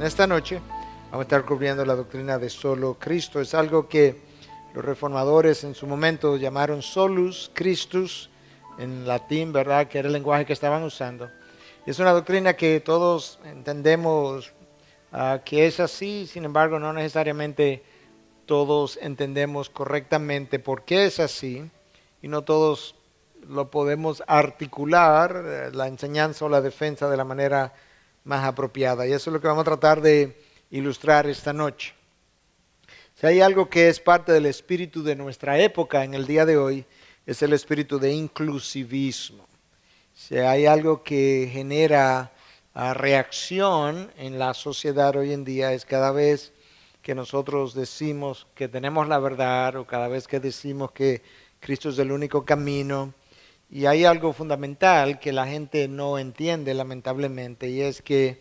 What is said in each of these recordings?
esta noche vamos a estar cubriendo la doctrina de solo Cristo. Es algo que los reformadores en su momento llamaron solus Christus, en latín, ¿verdad? Que era el lenguaje que estaban usando. Es una doctrina que todos entendemos que es así, sin embargo no necesariamente todos entendemos correctamente por qué es así y no todos lo podemos articular, la enseñanza o la defensa de la manera más apropiada. Y eso es lo que vamos a tratar de ilustrar esta noche. Si hay algo que es parte del espíritu de nuestra época en el día de hoy, es el espíritu de inclusivismo. Si hay algo que genera reacción en la sociedad hoy en día, es cada vez que nosotros decimos que tenemos la verdad o cada vez que decimos que Cristo es el único camino. Y hay algo fundamental que la gente no entiende lamentablemente, y es que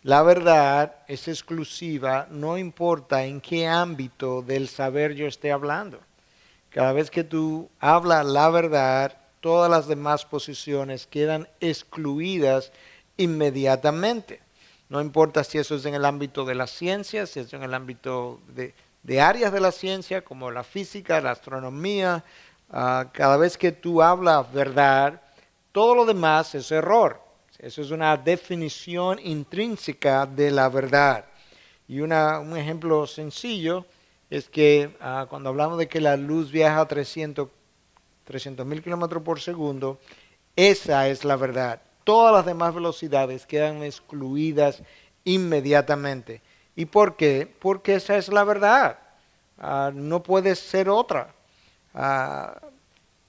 la verdad es exclusiva, no importa en qué ámbito del saber yo esté hablando. Cada vez que tú hablas la verdad, todas las demás posiciones quedan excluidas inmediatamente. No importa si eso es en el ámbito de la ciencia, si es en el ámbito de áreas de la ciencia como la física, la astronomía. Cada vez que tú hablas verdad, todo lo demás es error. Eso es una definición intrínseca de la verdad. Y un ejemplo sencillo es que cuando hablamos de que la luz viaja a 300.000 kilómetros por segundo, esa es la verdad. Todas las demás velocidades quedan excluidas inmediatamente. ¿Y por qué? Porque esa es la verdad. No puede ser otra.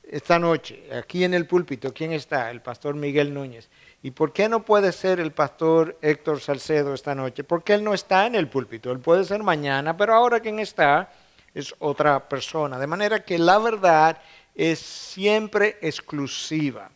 Esta noche, aquí en el púlpito, ¿quién está? El pastor Miguel Núñez. ¿Y por qué no puede ser el pastor Héctor Salcedo esta noche? Porque él no está en el púlpito. Él puede ser mañana, pero ahora quien está es otra persona. De manera que la verdad es siempre exclusiva.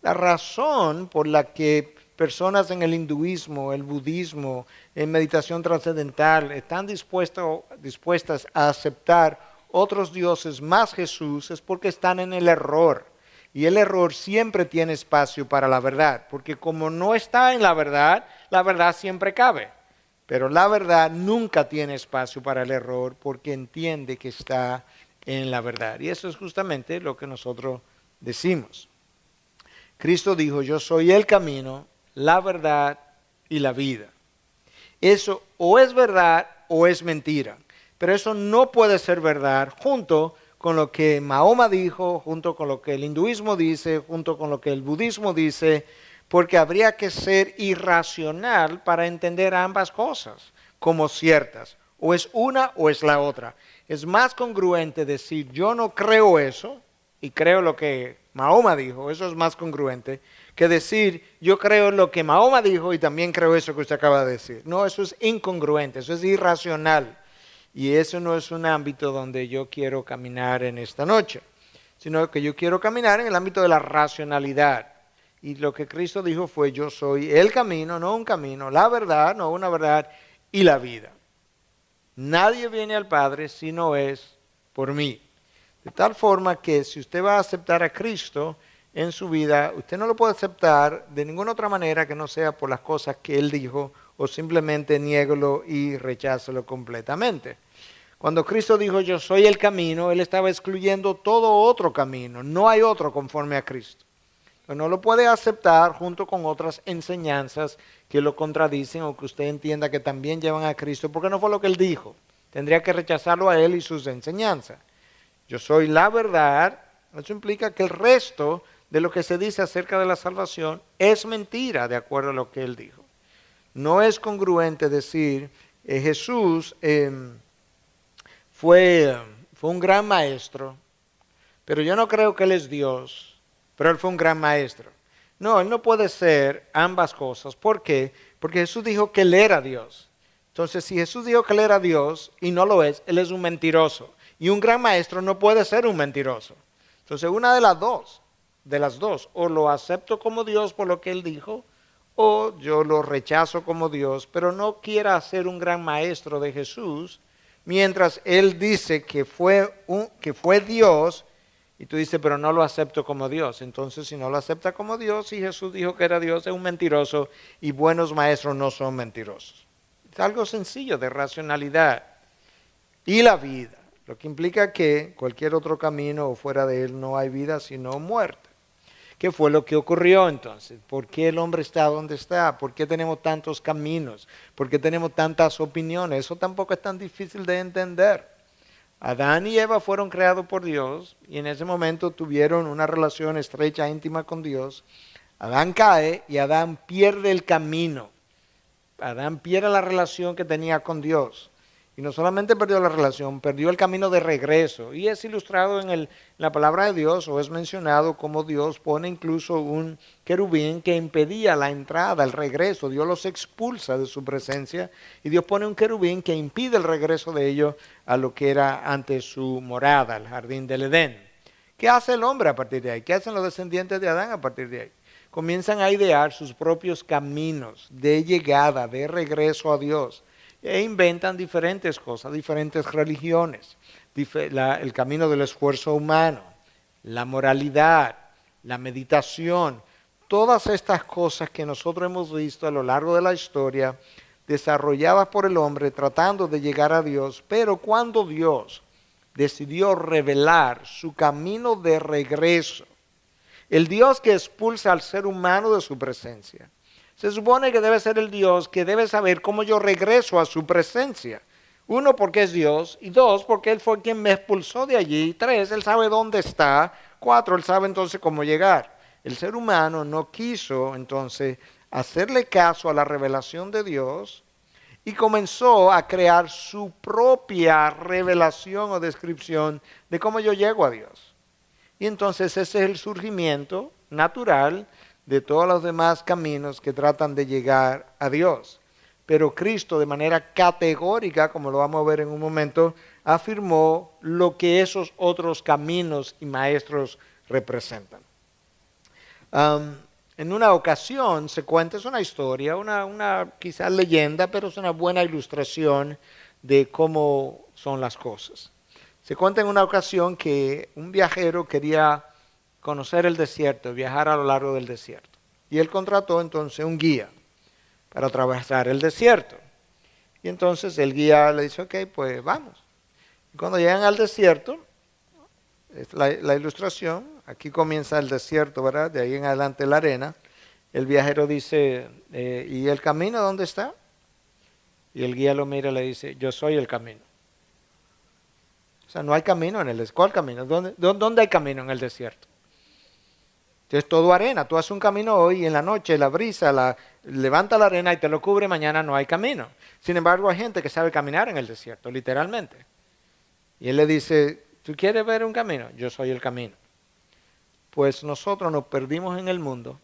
La razón por la que personas en el hinduismo, el budismo, en meditación trascendental están dispuestas a aceptar otros dioses más Jesús es porque están en el error. Y el error siempre tiene espacio para la verdad, porque como no está en la verdad siempre cabe. Pero la verdad nunca tiene espacio para el error porque entiende que está en la verdad. Y eso es justamente lo que nosotros decimos. Cristo dijo, yo soy el camino, la verdad y la vida. Eso o es verdad o es mentira. Pero eso no puede ser verdad junto con lo que Mahoma dijo, junto con lo que el hinduismo dice, junto con lo que el budismo dice, porque habría que ser irracional para entender ambas cosas como ciertas. O es una o es la otra. Es más congruente decir yo no creo eso y creo lo que Mahoma dijo, eso es más congruente, que decir yo creo lo que Mahoma dijo y también creo eso que usted acaba de decir. No, eso es incongruente, eso es irracional. Y eso no es un ámbito donde yo quiero caminar en esta noche, sino que yo quiero caminar en el ámbito de la racionalidad. Y lo que Cristo dijo fue, yo soy el camino, no un camino, la verdad, no una verdad, y la vida. Nadie viene al Padre si no es por mí. De tal forma que si usted va a aceptar a Cristo en su vida, usted no lo puede aceptar de ninguna otra manera que no sea por las cosas que Él dijo, o simplemente niégalo y rechácelo completamente. Cuando Cristo dijo yo soy el camino, Él estaba excluyendo todo otro camino. No hay otro conforme a Cristo. No lo puede aceptar junto con otras enseñanzas que lo contradicen o que usted entienda que también llevan a Cristo, porque no fue lo que Él dijo. Tendría que rechazarlo a Él y sus enseñanzas. Yo soy la verdad. Eso implica que el resto de lo que se dice acerca de la salvación es mentira de acuerdo a lo que Él dijo. No es congruente decir Jesús fue un gran maestro, pero yo no creo que Él es Dios, pero Él fue un gran maestro. No, Él no puede ser ambas cosas. ¿Por qué? Porque Jesús dijo que Él era Dios. Entonces, si Jesús dijo que Él era Dios y no lo es, Él es un mentiroso. Y un gran maestro no puede ser un mentiroso. Entonces, una de las dos, o lo acepto como Dios por lo que Él dijo, o yo lo rechazo como Dios, pero no quiera ser un gran maestro de Jesús, mientras Él dice que fue Dios, y tú dices, pero no lo acepto como Dios. Entonces, si no lo acepta como Dios, y Jesús dijo que era Dios, es un mentiroso, y buenos maestros no son mentirosos. Es algo sencillo de racionalidad. Y la vida, lo que implica que cualquier otro camino o fuera de él no hay vida sino muerte. ¿Qué fue lo que ocurrió entonces? ¿Por qué el hombre está donde está? ¿Por qué tenemos tantos caminos? ¿Por qué tenemos tantas opiniones? Eso tampoco es tan difícil de entender. Adán y Eva fueron creados por Dios y en ese momento tuvieron una relación estrecha, íntima con Dios. Adán cae y Adán pierde el camino. Adán pierde la relación que tenía con Dios. Y no solamente perdió la relación, perdió el camino de regreso. Y es ilustrado en la palabra de Dios, o es mencionado como Dios pone incluso un querubín que impedía la entrada, el regreso. Dios los expulsa de su presencia y Dios pone un querubín que impide el regreso de ellos a lo que era antes su morada, el jardín del Edén. ¿Qué hace el hombre a partir de ahí? ¿Qué hacen los descendientes de Adán a partir de ahí? Comienzan a idear sus propios caminos de llegada, de regreso a Dios. E inventan diferentes cosas, diferentes religiones, el camino del esfuerzo humano, la moralidad, la meditación, todas estas cosas que nosotros hemos visto a lo largo de la historia, desarrolladas por el hombre tratando de llegar a Dios, pero cuando Dios decidió revelar su camino de regreso, el Dios que expulsa al ser humano de su presencia, se supone que debe ser el Dios que debe saber cómo yo regreso a su presencia. Uno, porque es Dios, y dos, porque Él fue quien me expulsó de allí, y tres, Él sabe dónde está, cuatro, Él sabe entonces cómo llegar. El ser humano no quiso entonces hacerle caso a la revelación de Dios y comenzó a crear su propia revelación o descripción de cómo yo llego a Dios. Y entonces ese es el surgimiento natural de todos los demás caminos que tratan de llegar a Dios. Pero Cristo, de manera categórica, como lo vamos a ver en un momento, afirmó lo que esos otros caminos y maestros representan. En una ocasión se cuenta, es una historia, una quizás leyenda, pero es una buena ilustración de cómo son las cosas. Se cuenta en una ocasión que un viajero quería conocer el desierto, viajar a lo largo del desierto. Y él contrató entonces un guía para atravesar el desierto. Y entonces el guía le dice, ok, pues vamos. Y cuando llegan al desierto, es la ilustración, aquí comienza el desierto, ¿verdad? De ahí en adelante la arena. El viajero dice, ¿y el camino dónde está? Y el guía lo mira y le dice, yo soy el camino. O sea, no hay camino en el desierto. ¿Cuál camino? ¿Dónde hay camino en el desierto? Es todo arena. Tú haces un camino hoy y en la noche la brisa levanta la arena y te lo cubre, mañana no hay camino. Sin embargo, hay gente que sabe caminar en el desierto, literalmente. Y él le dice, ¿tú quieres ver un camino? Yo soy el camino. Pues nosotros nos perdimos en el mundo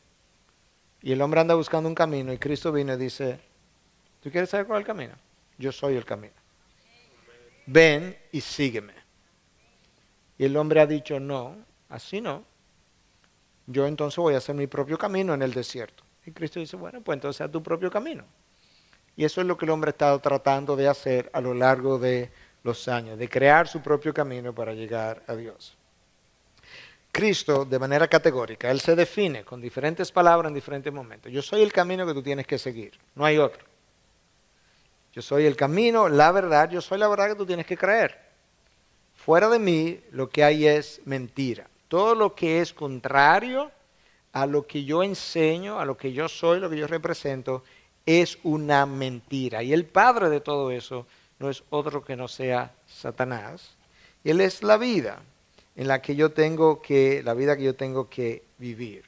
y el hombre anda buscando un camino y Cristo vino y dice, ¿tú quieres saber cuál es el camino? Yo soy el camino. Ven y sígueme. Y el hombre ha dicho, no, así no. Yo entonces voy a hacer mi propio camino en el desierto. Y Cristo dice, bueno, pues entonces haz tu propio camino. Y eso es lo que el hombre ha estado tratando de hacer a lo largo de los años, de crear su propio camino para llegar a Dios. Cristo, de manera categórica, Él se define con diferentes palabras en diferentes momentos. Yo soy el camino que tú tienes que seguir, no hay otro. Yo soy el camino, la verdad, yo soy la verdad que tú tienes que creer. Fuera de mí lo que hay es mentira. Todo lo que es contrario a lo que yo enseño, a lo que yo soy, lo que yo represento, es una mentira. Y el padre de todo eso no es otro que no sea Satanás. Él es la vida en la que la vida que yo tengo que vivir.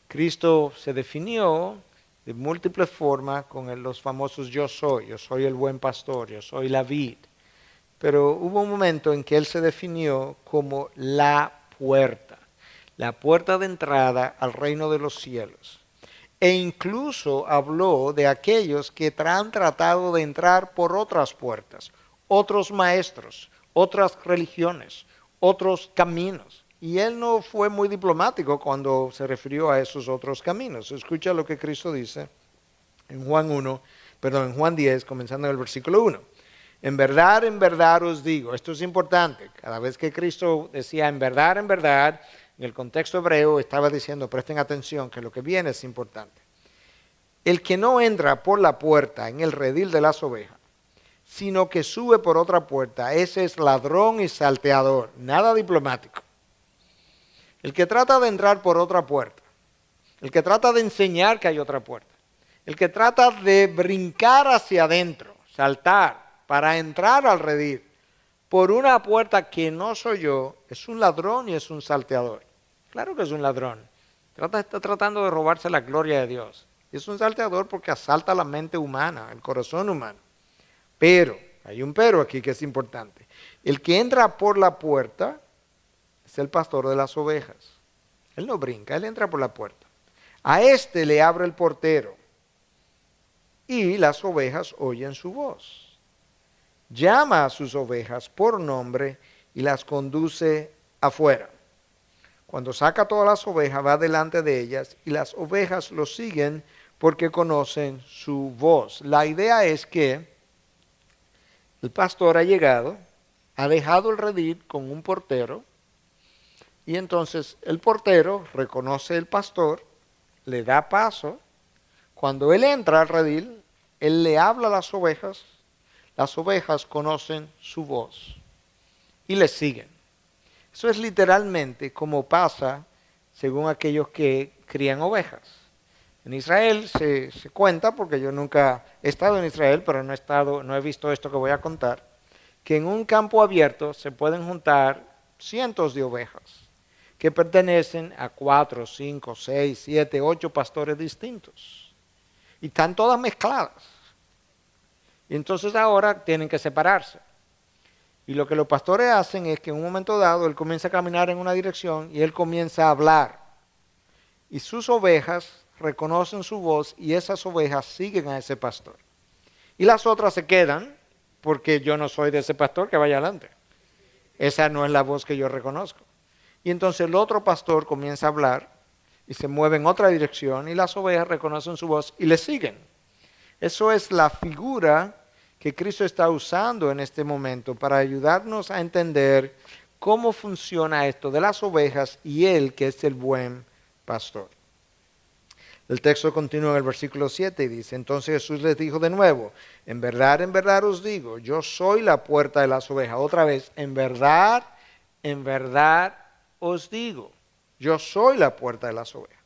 Cristo se definió de múltiples formas con los famosos yo soy el buen pastor, yo soy la vid. Pero hubo un momento en que Él se definió como la puerta de entrada al reino de los cielos. E incluso habló de aquellos que han tratado de entrar por otras puertas, otros maestros, otras religiones, otros caminos. Y Él no fue muy diplomático cuando se refirió a esos otros caminos. Escucha lo que Cristo dice en Juan 10, comenzando en el versículo 1. En verdad os digo, esto es importante, cada vez que Cristo decía en verdad, en el contexto hebreo estaba diciendo, presten atención, que lo que viene es importante. El que no entra por la puerta en el redil de las ovejas, sino que sube por otra puerta, ese es ladrón y salteador, nada diplomático. El que trata de entrar por otra puerta, el que trata de enseñar que hay otra puerta, el que trata de brincar hacia adentro, saltar para entrar al redil por una puerta que no soy yo, es un ladrón y es un salteador. Claro que es un ladrón. Está tratando de robarse la gloria de Dios. Es un salteador porque asalta la mente humana, el corazón humano. Pero, hay un pero aquí que es importante. El que entra por la puerta es el pastor de las ovejas. Él no brinca, él entra por la puerta. A este le abre el portero y las ovejas oyen su voz. Llama a sus ovejas por nombre y las conduce afuera. Cuando saca todas las ovejas, va delante de ellas y las ovejas lo siguen porque conocen su voz. La idea es que el pastor ha llegado, ha dejado el redil con un portero y entonces el portero reconoce al pastor, le da paso. Cuando él entra al redil, él le habla a las ovejas conocen su voz y le siguen. Eso es literalmente como pasa según aquellos que crían ovejas. En Israel se cuenta, porque yo nunca he estado en Israel, pero no he visto esto que voy a contar, que en un campo abierto se pueden juntar cientos de ovejas que pertenecen a 4, 5, 6, 7, 8 pastores distintos. Y están todas mezcladas. Y entonces ahora tienen que separarse. Y lo que los pastores hacen es que en un momento dado él comienza a caminar en una dirección y él comienza a hablar. Y sus ovejas reconocen su voz y esas ovejas siguen a ese pastor. Y las otras se quedan porque yo no soy de ese pastor que vaya adelante. Esa no es la voz que yo reconozco. Y entonces el otro pastor comienza a hablar y se mueve en otra dirección y las ovejas reconocen su voz y le siguen. Eso es la figura que Cristo está usando en este momento para ayudarnos a entender cómo funciona esto de las ovejas y Él que es el buen pastor. El texto continúa en el versículo 7 y dice, entonces Jesús les dijo de nuevo, en verdad os digo, yo soy la puerta de las ovejas. Otra vez, en verdad os digo, yo soy la puerta de las ovejas.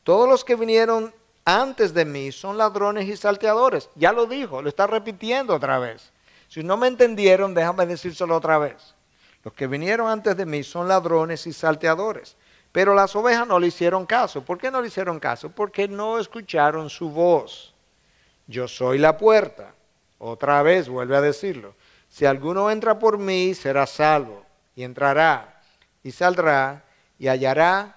Todos los que vinieron antes de mí son ladrones y salteadores. Ya lo dijo, lo está repitiendo otra vez. Si no me entendieron, déjame decírselo otra vez. Los que vinieron antes de mí son ladrones y salteadores. Pero las ovejas no le hicieron caso. ¿Por qué no le hicieron caso? Porque no escucharon su voz. Yo soy la puerta. Otra vez vuelve a decirlo. Si alguno entra por mí, será salvo. Y entrará y saldrá y hallará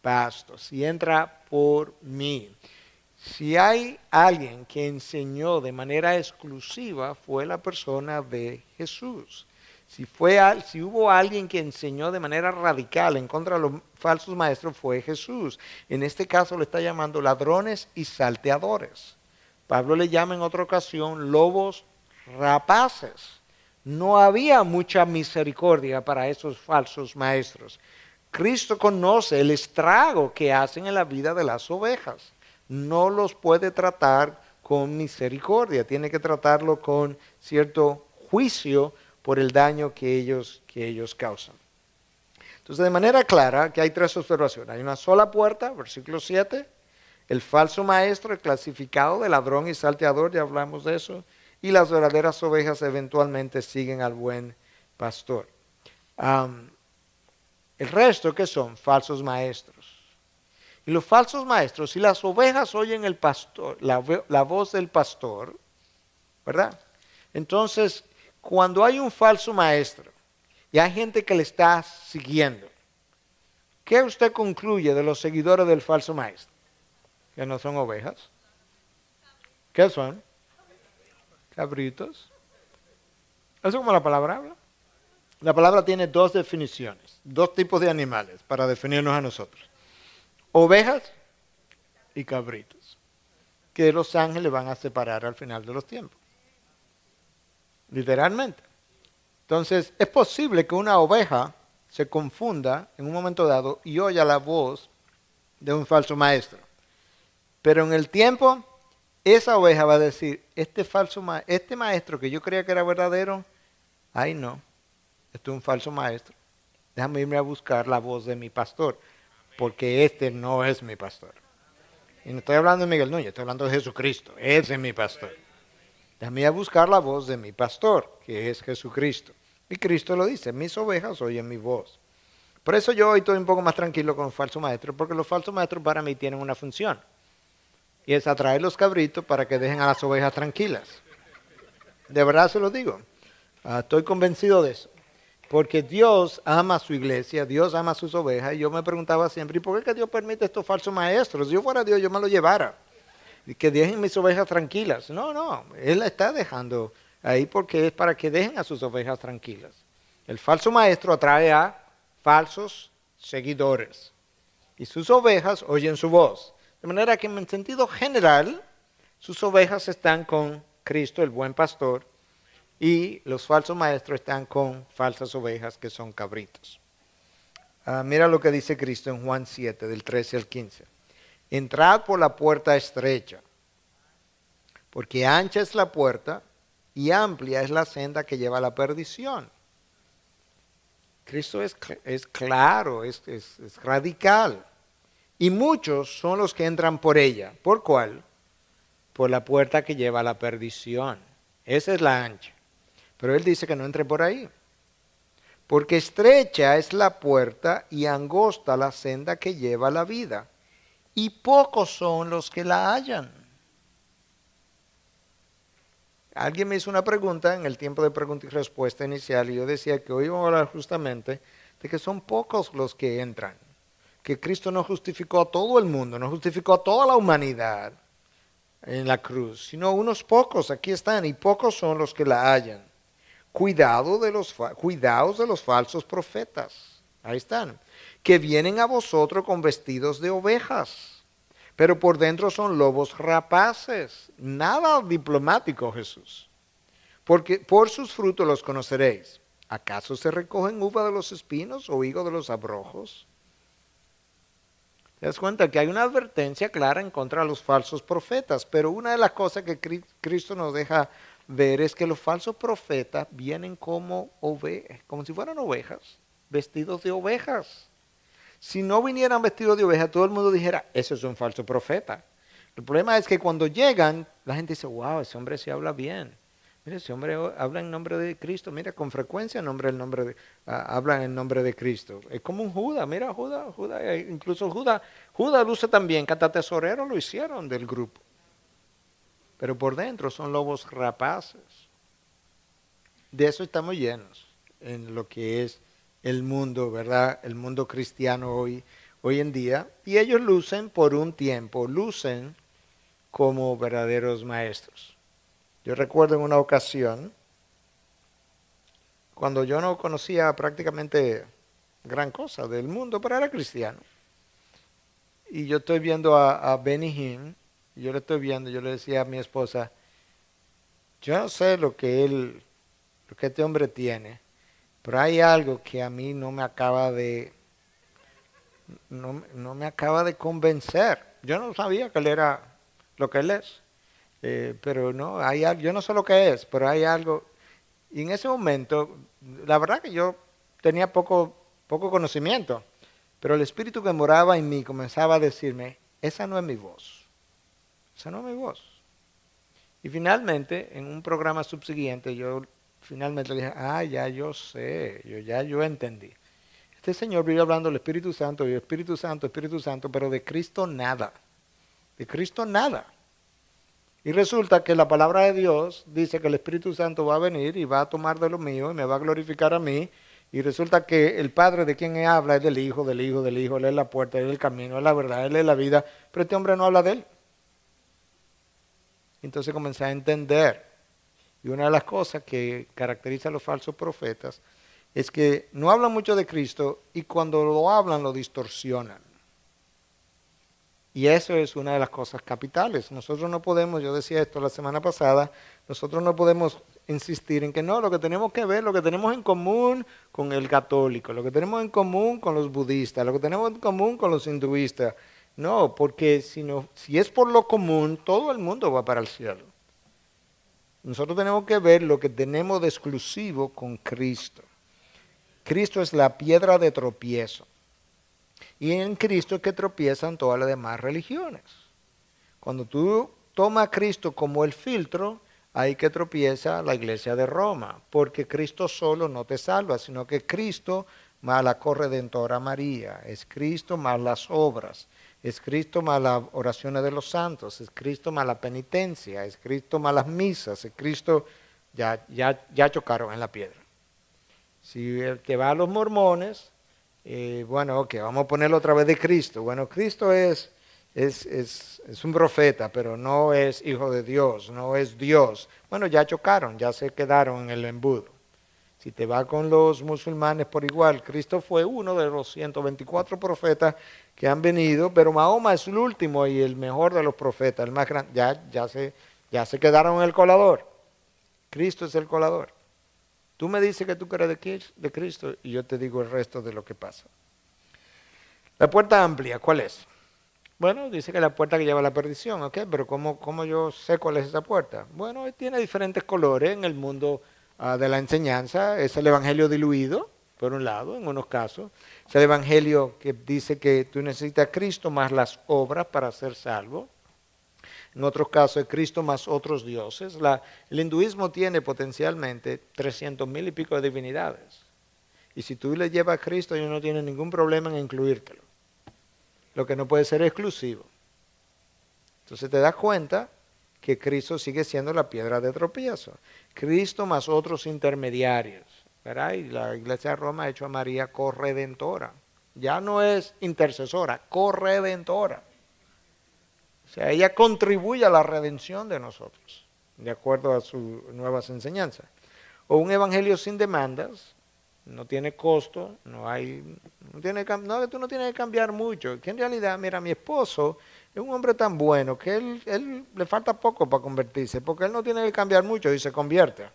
pasto. Si entra por mí. Si hay alguien que enseñó de manera exclusiva, fue la persona de Jesús. Si hubo alguien que enseñó de manera radical en contra de los falsos maestros, fue Jesús. En este caso le está llamando ladrones y salteadores. Pablo le llama en otra ocasión lobos rapaces. No había mucha misericordia para esos falsos maestros. Cristo conoce el estrago que hacen en la vida de las ovejas. No los puede tratar con misericordia, tiene que tratarlo con cierto juicio por el daño que ellos causan. Entonces, de manera clara, que hay tres observaciones. Hay una sola puerta, versículo 7, el falso maestro, el clasificado de ladrón y salteador, ya hablamos de eso, y las verdaderas ovejas eventualmente siguen al buen pastor. El resto, ¿qué son? Falsos maestros. Y los falsos maestros, si las ovejas oyen el pastor, la voz del pastor, ¿verdad? Entonces, cuando hay un falso maestro y hay gente que le está siguiendo, ¿qué usted concluye de los seguidores del falso maestro? Que no son ovejas. ¿Qué son? Cabritos. Eso es como la palabra habla. La palabra tiene dos definiciones, dos tipos de animales para definirnos a nosotros. Ovejas y cabritos, que los ángeles van a separar al final de los tiempos. Literalmente. Entonces, es posible que una oveja se confunda en un momento dado y oya la voz de un falso maestro. Pero en el tiempo, esa oveja va a decir, este maestro que yo creía que era verdadero, ay no, esto es un falso maestro. Déjame irme a buscar la voz de mi pastor, porque este no es mi pastor. Y no estoy hablando de Miguel Núñez, estoy hablando de Jesucristo, ese es mi pastor. Déjame ir a buscar la voz de mi pastor, que es Jesucristo. Y Cristo lo dice, mis ovejas oyen mi voz. Por eso yo hoy estoy un poco más tranquilo con los falsos maestros, porque los falsos maestros para mí tienen una función. Y es atraer los cabritos para que dejen a las ovejas tranquilas. De verdad se lo digo. Estoy convencido de eso. Porque Dios ama a su iglesia, Dios ama a sus ovejas. Y yo me preguntaba siempre, ¿y por qué que Dios permite estos falsos maestros? Si yo fuera Dios, yo me los llevara. Y que dejen mis ovejas tranquilas. No, Él la está dejando ahí porque es para que dejen a sus ovejas tranquilas. El falso maestro atrae a falsos seguidores. Y sus ovejas oyen su voz. De manera que en sentido general, sus ovejas están con Cristo, el buen pastor, y los falsos maestros están con falsas ovejas que son cabritos. Mira lo que dice Cristo en Juan 7, del 13 al 15. Entrad por la puerta estrecha, porque ancha es la puerta y amplia es la senda que lleva a la perdición. Cristo es claro, es radical. Y muchos son los que entran por ella. ¿Por cuál? Por la puerta que lleva a la perdición. Esa es la ancha. Pero Él dice que no entre por ahí. Porque estrecha es la puerta y angosta la senda que lleva a la vida. Y pocos son los que la hallan. Alguien me hizo una pregunta en el tiempo de pregunta y respuesta inicial y yo decía que hoy vamos a hablar justamente de que son pocos los que entran. Que Cristo no justificó a todo el mundo, no justificó a toda la humanidad en la cruz, sino unos pocos, aquí están, y pocos son los que la hallan. Cuidaos de los falsos profetas, ahí están, que vienen a vosotros con vestidos de ovejas, pero por dentro son lobos rapaces. Nada diplomático, Jesús. Porque por sus frutos los conoceréis. ¿Acaso se recogen uva de los espinos o higo de los abrojos? Te das cuenta que hay una advertencia clara en contra de los falsos profetas, pero una de las cosas que Cristo nos deja ver es que los falsos profetas vienen como si fueran ovejas, vestidos de ovejas. Si no vinieran vestidos de ovejas, todo el mundo dijera, ese es un falso profeta. El problema es que cuando llegan, la gente dice, wow, ese hombre sí habla bien. Mira, ese hombre habla en nombre de Cristo. Mira, con frecuencia habla en nombre de Cristo. Es como un Judas. Mira, Judas, incluso Judas luce también, que hasta tesorero lo hicieron del grupo. Pero por dentro son lobos rapaces. De eso estamos llenos en lo que es el mundo, ¿verdad? El mundo cristiano hoy en día. Y ellos lucen por un tiempo, lucen como verdaderos maestros. Yo recuerdo en una ocasión, cuando yo no conocía prácticamente gran cosa del mundo, pero era cristiano. Y yo estoy viendo a Benny Hinn, y yo le estoy viendo, yo le decía a mi esposa, yo no sé lo que este hombre tiene, pero hay algo que a mí no me acaba de convencer. Yo no sabía que él era lo que él es. Pero no, hay algo, yo no sé lo que es, pero hay algo. Y en ese momento, la verdad que yo tenía poco conocimiento, pero el espíritu que moraba en mí comenzaba a decirme, esa no es mi voz, esa no es mi voz. Y finalmente, en un programa subsiguiente, yo finalmente le dije, ya yo sé, yo entendí. Este señor vive hablando del Espíritu Santo, y Espíritu Santo, pero de Cristo nada, de Cristo nada. Y resulta que la palabra de Dios dice que el Espíritu Santo va a venir y va a tomar de lo mío y me va a glorificar a mí. Y resulta que el Padre de quien habla es del Hijo, Él es la puerta, Él es el camino, es la verdad, Él es la vida. Pero este hombre no habla de Él. Entonces comencé a entender. Y una de las cosas que caracteriza a los falsos profetas es que no hablan mucho de Cristo y cuando lo hablan lo distorsionan. Y eso es una de las cosas capitales. Nosotros no podemos, yo decía esto la semana pasada, nosotros no podemos insistir en que no, lo que tenemos que ver, lo que tenemos en común con el católico, lo que tenemos en común con los budistas, lo que tenemos en común con los hinduistas. No, porque si es por lo común, todo el mundo va para el cielo. Nosotros tenemos que ver lo que tenemos de exclusivo con Cristo. Cristo es la piedra de tropiezo. Y en Cristo es que tropiezan todas las demás religiones. Cuando tú tomas a Cristo como el filtro, ahí que tropieza la iglesia de Roma, porque Cristo solo no te salva, sino que Cristo más la corredentora María, es Cristo más las obras, es Cristo más las oraciones de los santos, es Cristo más la penitencia, es Cristo más las misas, es Cristo, ya chocaron en la piedra. Si el que va a los mormones, bueno, ok, vamos a ponerlo otra vez de Cristo. Bueno, Cristo es un profeta, pero no es hijo de Dios, no es Dios. Bueno, ya chocaron, ya se quedaron en el embudo. Si te va con los musulmanes por igual, Cristo fue uno de los 124 profetas que han venido, pero Mahoma es el último y el mejor de los profetas, el más grande. Ya se quedaron en el colador. Cristo es el colador. Tú me dices que tú crees de Cristo y yo te digo el resto de lo que pasa. La puerta amplia, ¿cuál es? Bueno, dice que la puerta que lleva a la perdición, ¿ok? Pero ¿cómo yo sé cuál es esa puerta? Bueno, tiene diferentes colores en el mundo de la enseñanza. Es el evangelio diluido, por un lado, en unos casos. Es el evangelio que dice que tú necesitas a Cristo más las obras para ser salvo. En otros casos, es Cristo más otros dioses. El hinduismo tiene potencialmente 300,000 y pico de divinidades. Y si tú le llevas a Cristo, ellos no tienen ningún problema en incluírtelo. Lo que no puede ser exclusivo. Entonces te das cuenta que Cristo sigue siendo la piedra de tropiezo. Cristo más otros intermediarios. ¿Verdad? Y la iglesia de Roma ha hecho a María corredentora. Ya no es intercesora, corredentora. O sea, ella contribuye a la redención de nosotros, de acuerdo a sus nuevas enseñanzas. O un evangelio sin demandas, no tiene costo, tú no tienes que cambiar mucho. Que en realidad, mira, mi esposo es un hombre tan bueno que él le falta poco para convertirse, porque él no tiene que cambiar mucho y se convierte.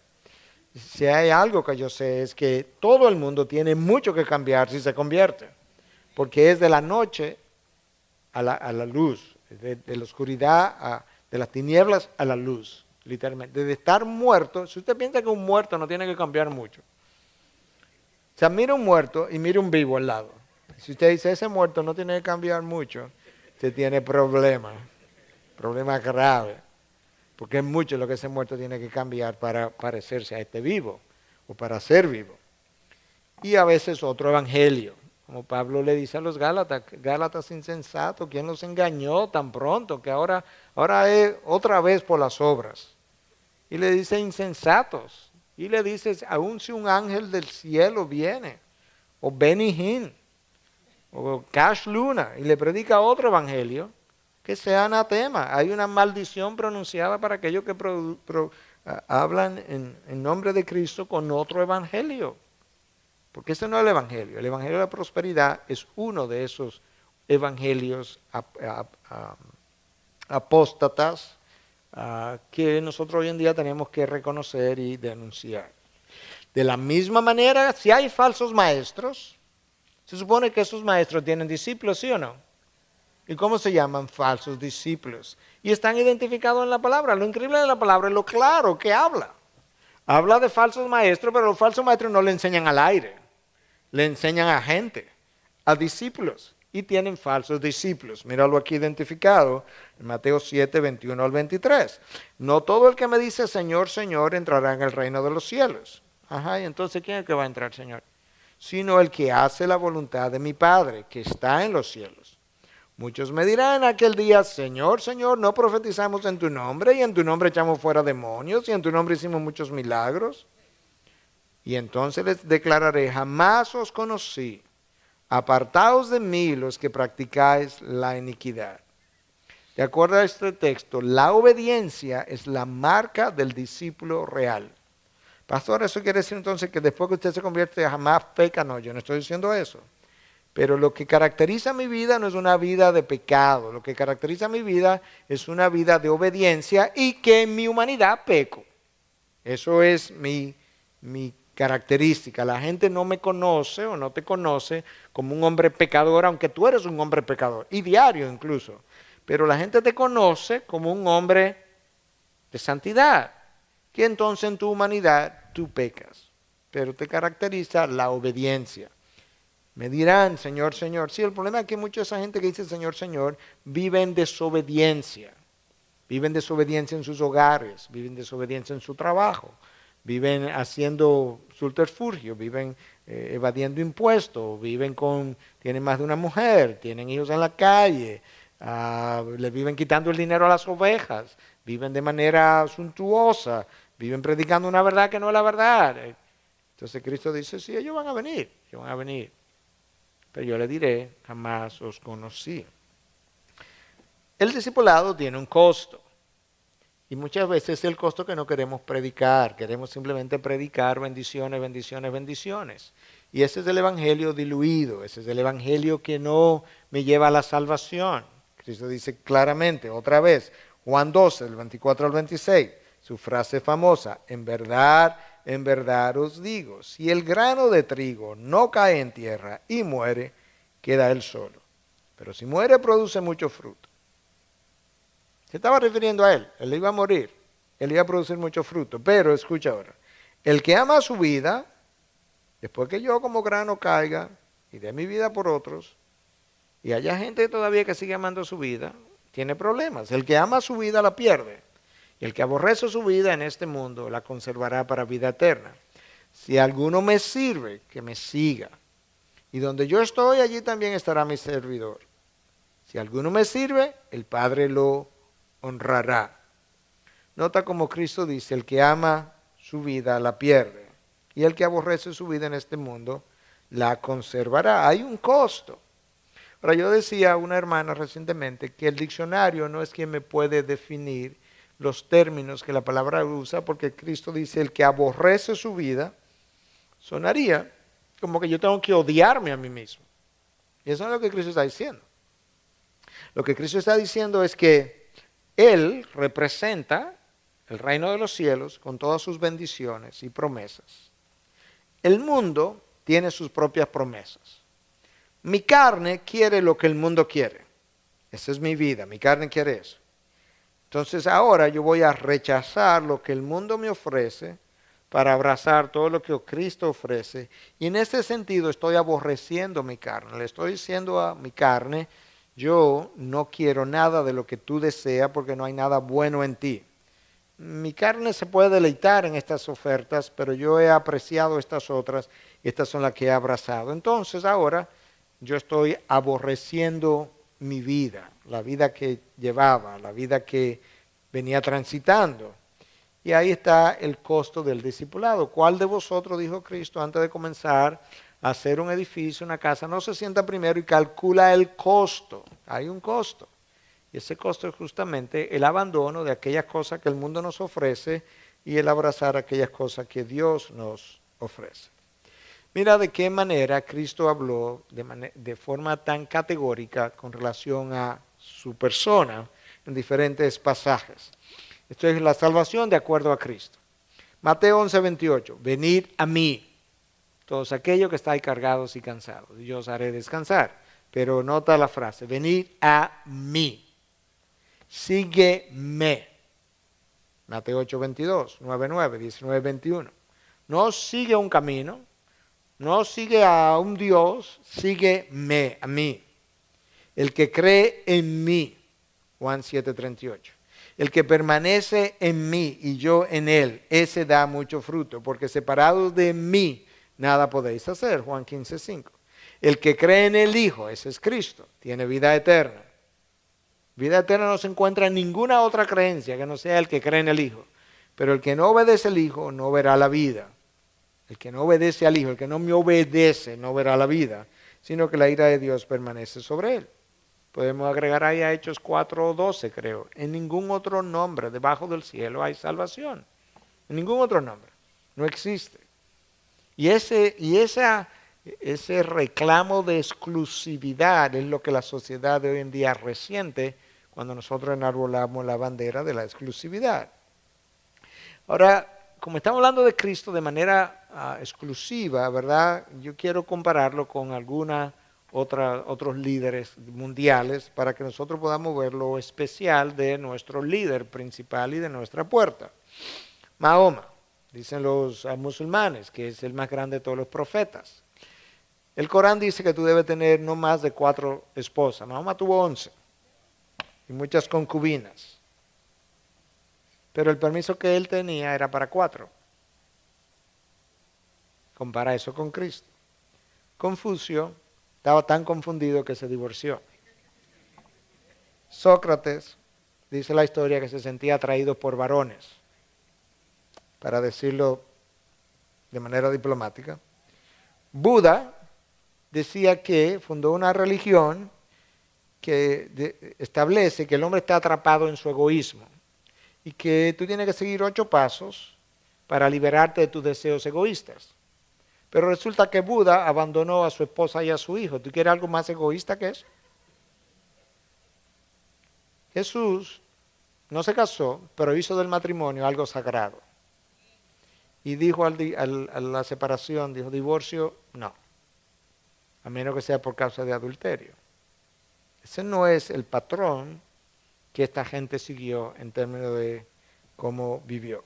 Si hay algo que yo sé es que todo el mundo tiene mucho que cambiar si se convierte, porque es de la noche a la luz, de la oscuridad, de las tinieblas a la luz, literalmente. De estar muerto, si usted piensa que un muerto no tiene que cambiar mucho, o sea, mira un muerto y mira un vivo al lado. Si usted dice, ese muerto no tiene que cambiar mucho, usted tiene problemas graves, porque es mucho lo que ese muerto tiene que cambiar para parecerse a este vivo, o para ser vivo. Y a veces otro evangelio, como Pablo le dice a los Gálatas insensatos, ¿quién los engañó tan pronto? Que ahora es otra vez por las obras. Y le dice insensatos. Y le dice, aun si un ángel del cielo viene, o Benny Hinn, o Cash Luna, y le predica otro evangelio, que sea anatema. Hay una maldición pronunciada para aquellos que hablan en nombre de Cristo con otro evangelio. Porque ese no es el evangelio. El evangelio de la prosperidad es uno de esos evangelios apóstatas que nosotros hoy en día tenemos que reconocer y denunciar. De la misma manera, si hay falsos maestros, se supone que esos maestros tienen discípulos, ¿sí o no? ¿Y cómo se llaman? Falsos discípulos. Y están identificados en la palabra. Lo increíble de la palabra es lo claro que habla. Habla de falsos maestros, pero los falsos maestros no le enseñan al aire. Le enseñan a gente, a discípulos. Y tienen falsos discípulos. Míralo aquí identificado en Mateo 7, 21 al 23. No todo el que me dice Señor, Señor entrará en el reino de los cielos. Ajá, y entonces ¿quién es el que va a entrar, Señor? Sino el que hace la voluntad de mi Padre, que está en los cielos. Muchos me dirán en aquel día, Señor, Señor, no profetizamos en tu nombre, y en tu nombre echamos fuera demonios, y en tu nombre hicimos muchos milagros. Y entonces les declararé, jamás os conocí. Apartaos de mí los que practicáis la iniquidad. De acuerdo a este texto, la obediencia es la marca del discípulo real. Pastor, ¿eso quiere decir entonces que después que usted se convierte jamás peca? No, yo no estoy diciendo eso. Pero lo que caracteriza mi vida no es una vida de pecado. Lo que caracteriza mi vida es una vida de obediencia y que en mi humanidad peco. Eso es mi característica. La gente no me conoce o no te conoce como un hombre pecador, aunque tú eres un hombre pecador, y diario incluso. Pero la gente te conoce como un hombre de santidad, que entonces en tu humanidad tú pecas, pero te caracteriza la obediencia. Me dirán, Señor, Señor. Sí, el problema es que mucha de esa gente que dice Señor, Señor, vive en desobediencia. Viven desobediencia en sus hogares, viven desobediencia en su trabajo, viven haciendo subterfugio, viven evadiendo impuestos, tienen más de una mujer, tienen hijos en la calle, le viven quitando el dinero a las ovejas, viven de manera suntuosa, viven predicando una verdad que no es la verdad. Entonces Cristo dice, sí, ellos van a venir, pero yo le diré, jamás os conocí. El discipulado tiene un costo. Y muchas veces es el costo que no queremos predicar. Queremos simplemente predicar bendiciones, bendiciones, bendiciones. Y ese es el evangelio diluido. Ese es el evangelio que no me lleva a la salvación. Cristo dice claramente, otra vez, Juan 12, del 24 al 26, su frase famosa, en verdad os digo, si el grano de trigo no cae en tierra y muere, queda él solo. Pero si muere, produce mucho fruto. Se estaba refiriendo a él iba a morir, él iba a producir mucho fruto, pero escucha ahora, el que ama su vida, después que yo como grano caiga y dé mi vida por otros, y haya gente todavía que sigue amando su vida, tiene problemas. El que ama su vida la pierde, y el que aborrece su vida en este mundo la conservará para vida eterna. Si alguno me sirve, que me siga, y donde yo estoy, allí también estará mi servidor. Si alguno me sirve, el Padre lo honrará. Nota como Cristo dice, el que ama su vida la pierde, y el que aborrece su vida en este mundo la conservará. Hay un costo. Ahora, yo decía a una hermana recientemente que el diccionario no es quien me puede definir los términos que la palabra usa, porque Cristo dice, el que aborrece su vida, sonaría como que yo tengo que odiarme a mí mismo. Y eso no es lo que Cristo está diciendo. Lo que Cristo está diciendo es que Él representa el reino de los cielos con todas sus bendiciones y promesas. El mundo tiene sus propias promesas. Mi carne quiere lo que el mundo quiere. Esa es mi vida, mi carne quiere eso. Entonces ahora yo voy a rechazar lo que el mundo me ofrece para abrazar todo lo que Cristo ofrece. Y en este sentido estoy aborreciendo mi carne. Le estoy diciendo a mi carne, yo no quiero nada de lo que tú deseas porque no hay nada bueno en ti. Mi carne se puede deleitar en estas ofertas, pero yo he apreciado estas otras y estas son las que he abrazado. Entonces ahora yo estoy aborreciendo mi vida, la vida que llevaba, la vida que venía transitando. Y ahí está el costo del discipulado. ¿Cuál de vosotros, dijo Cristo antes de comenzar hacer un edificio, una casa, no se sienta primero y calcula el costo? Hay un costo. Y ese costo es justamente el abandono de aquellas cosas que el mundo nos ofrece y el abrazar aquellas cosas que Dios nos ofrece. Mira de qué manera Cristo habló de forma tan categórica con relación a su persona en diferentes pasajes. Esto es la salvación de acuerdo a Cristo. Mateo 11:28, venid a mí, todos aquellos que estáis cargados y cansados, y yo os haré descansar. Pero nota la frase, venid a mí, sígueme. Mateo 8:22, 9:9, 19:21. No sigue un camino, no sigue a un Dios, sígueme a mí. El que cree en mí, Juan 7:38. El que permanece en mí y yo en él, ese da mucho fruto, porque separados de mí nada podéis hacer, Juan 15:5. El que cree en el Hijo, ese es Cristo, tiene vida eterna. Vida eterna no se encuentra en ninguna otra creencia que no sea el que cree en el Hijo. Pero el que no obedece al Hijo no verá la vida. El que no obedece al Hijo, el que no me obedece no verá la vida, sino que la ira de Dios permanece sobre él. Podemos agregar ahí a Hechos 4:12, creo. En ningún otro nombre debajo del cielo hay salvación. En ningún otro nombre. No existe. Y ese reclamo de exclusividad es lo que la sociedad de hoy en día resiente cuando nosotros enarbolamos la bandera de la exclusividad. Ahora, como estamos hablando de Cristo de manera exclusiva, ¿verdad? Yo quiero compararlo con otros líderes mundiales para que nosotros podamos ver lo especial de nuestro líder principal y de nuestra puerta. Mahoma, dicen los musulmanes, que es el más grande de todos los profetas. El Corán dice que tú debes tener no más de 4 esposas. Mahoma tuvo 11 y muchas concubinas. Pero el permiso que él tenía era para 4. Compara eso con Cristo. Confucio estaba tan confundido que se divorció. Sócrates, dice la historia, que se sentía atraído por varones, para decirlo de manera diplomática. Buda decía que fundó una religión que establece que el hombre está atrapado en su egoísmo y que tú tienes que seguir 8 pasos para liberarte de tus deseos egoístas. Pero resulta que Buda abandonó a su esposa y a su hijo. ¿Tú quieres algo más egoísta que eso? Jesús no se casó, pero hizo del matrimonio algo sagrado. Y dijo a la separación, dijo, divorcio, no. A menos que sea por causa de adulterio. Ese no es el patrón que esta gente siguió en términos de cómo vivió.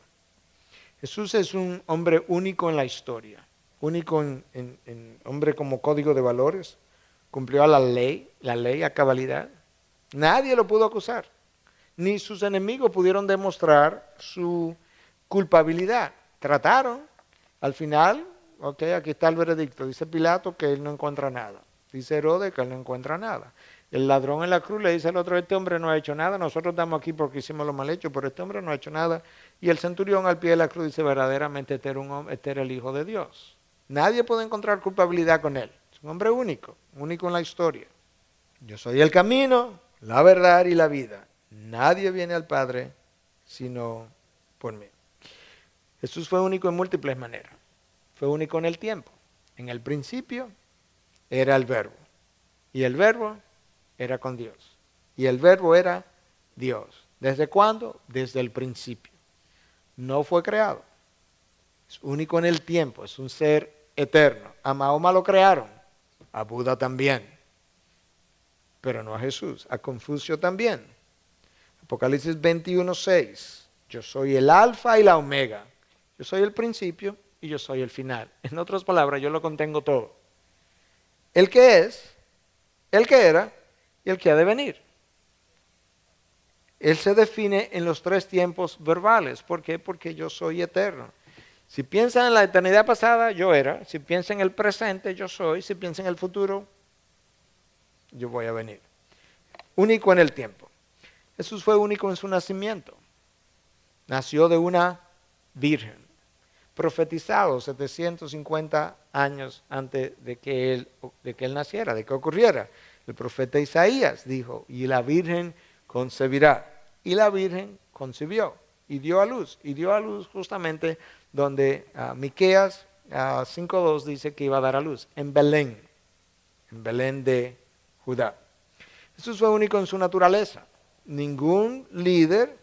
Jesús es un hombre único en la historia, único en hombre como código de valores, cumplió a la ley a cabalidad. Nadie lo pudo acusar, ni sus enemigos pudieron demostrar su culpabilidad. Trataron, al final, aquí está el veredicto, dice Pilato que él no encuentra nada, dice Herodes que él no encuentra nada. El ladrón en la cruz le dice al otro, este hombre no ha hecho nada, nosotros estamos aquí porque hicimos lo mal hecho, pero este hombre no ha hecho nada. Y el centurión al pie de la cruz dice, verdaderamente este era el Hijo de Dios. Nadie puede encontrar culpabilidad con él. Es un hombre único en la historia. Yo soy el camino, la verdad y la vida. Nadie viene al Padre sino por mí. Jesús fue único en múltiples maneras. Fue único en el tiempo. En el principio era el Verbo. Y el Verbo era con Dios. Y el Verbo era Dios. ¿Desde cuándo? Desde el principio. No fue creado. Es único en el tiempo. Es un ser eterno. A Mahoma lo crearon. A Buda también. Pero no a Jesús. A Confucio también. Apocalipsis 21:6. Yo soy el alfa y la omega. Yo soy el principio y yo soy el final. En otras palabras, yo lo contengo todo. El que es, el que era y el que ha de venir. Él se define en los 3 tiempos verbales. ¿Por qué? Porque yo soy eterno. Si piensan en la eternidad pasada, yo era. Si piensan en el presente, yo soy. Si piensan en el futuro, yo voy a venir. Único en el tiempo. Jesús fue único en su nacimiento. Nació de una virgen. Profetizado 750 años antes de que él naciera, de que ocurriera. El profeta Isaías dijo, y la virgen concebirá. Y la virgen concibió y dio a luz. Y dio a luz justamente donde Miqueas 5:2 dice que iba a dar a luz, en Belén de Judá. Jesús fue único en su naturaleza. Ningún líder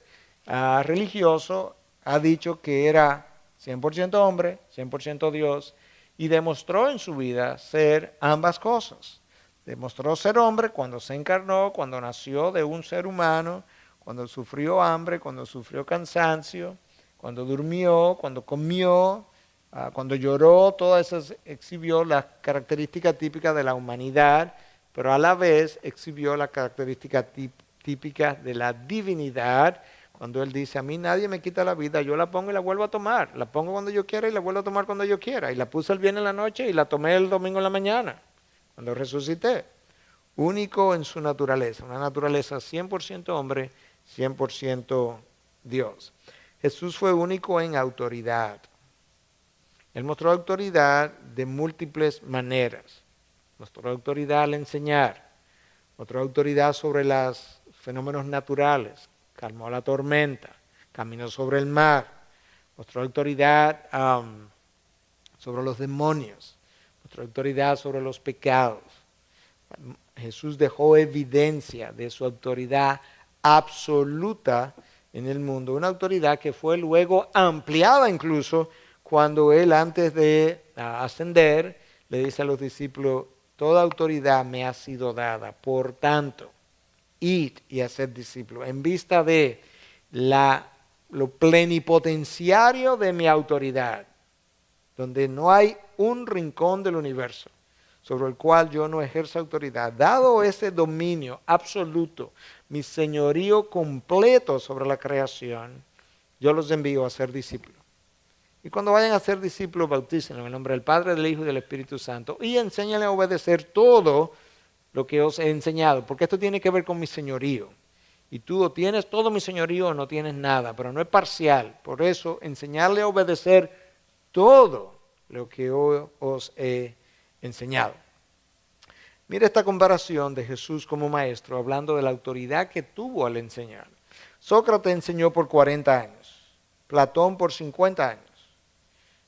religioso ha dicho que era 100% hombre, 100% Dios, y demostró en su vida ser ambas cosas. Demostró ser hombre cuando se encarnó, cuando nació de un ser humano, cuando sufrió hambre, cuando sufrió cansancio, cuando durmió, cuando comió, cuando lloró, todas esas exhibió las características típicas de la humanidad, pero a la vez exhibió las características típicas de la divinidad. Cuando él dice, a mí nadie me quita la vida, yo la pongo y la vuelvo a tomar. La pongo cuando yo quiera y la vuelvo a tomar cuando yo quiera. Y la puse el viernes en la noche y la tomé el domingo en la mañana, cuando resucité. Único en su naturaleza, una naturaleza 100% hombre, 100% Dios. Jesús fue único en autoridad. Él mostró autoridad de múltiples maneras. Mostró autoridad al enseñar. Mostró autoridad sobre los fenómenos naturales. Calmó la tormenta, caminó sobre el mar, mostró autoridad sobre los demonios, mostró autoridad sobre los pecados. Jesús dejó evidencia de su autoridad absoluta en el mundo, una autoridad que fue luego ampliada incluso cuando él antes de ascender le dice a los discípulos, toda autoridad me ha sido dada, por tanto, id y haced discípulos, en vista de lo plenipotenciario de mi autoridad, donde no hay un rincón del universo sobre el cual yo no ejerzo autoridad, dado ese dominio absoluto, mi señorío completo sobre la creación, yo los envío a ser discípulos. Y cuando vayan a ser discípulos, bautícenlos en el nombre del Padre, del Hijo y del Espíritu Santo, y enséñenles a obedecer todo lo que os he enseñado, porque esto tiene que ver con mi señorío. Y tú o tienes todo mi señorío o no tienes nada, pero no es parcial. Por eso, enseñarle a obedecer todo lo que os he enseñado. Mira esta comparación de Jesús como maestro, hablando de la autoridad que tuvo al enseñar. Sócrates enseñó por 40 años, Platón por 50 años,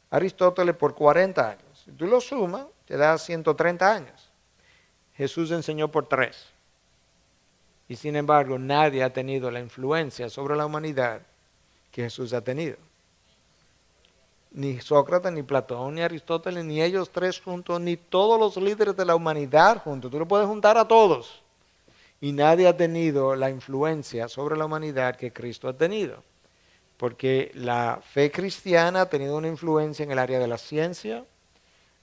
Aristóteles por 40 años. Si tú lo sumas, te da 130 años. Jesús enseñó por 3. Y sin embargo, nadie ha tenido la influencia sobre la humanidad que Jesús ha tenido. Ni Sócrates, ni Platón, ni Aristóteles, ni ellos tres juntos, ni todos los líderes de la humanidad juntos. Tú lo puedes juntar a todos. Y nadie ha tenido la influencia sobre la humanidad que Cristo ha tenido. Porque la fe cristiana ha tenido una influencia en el área de la ciencia,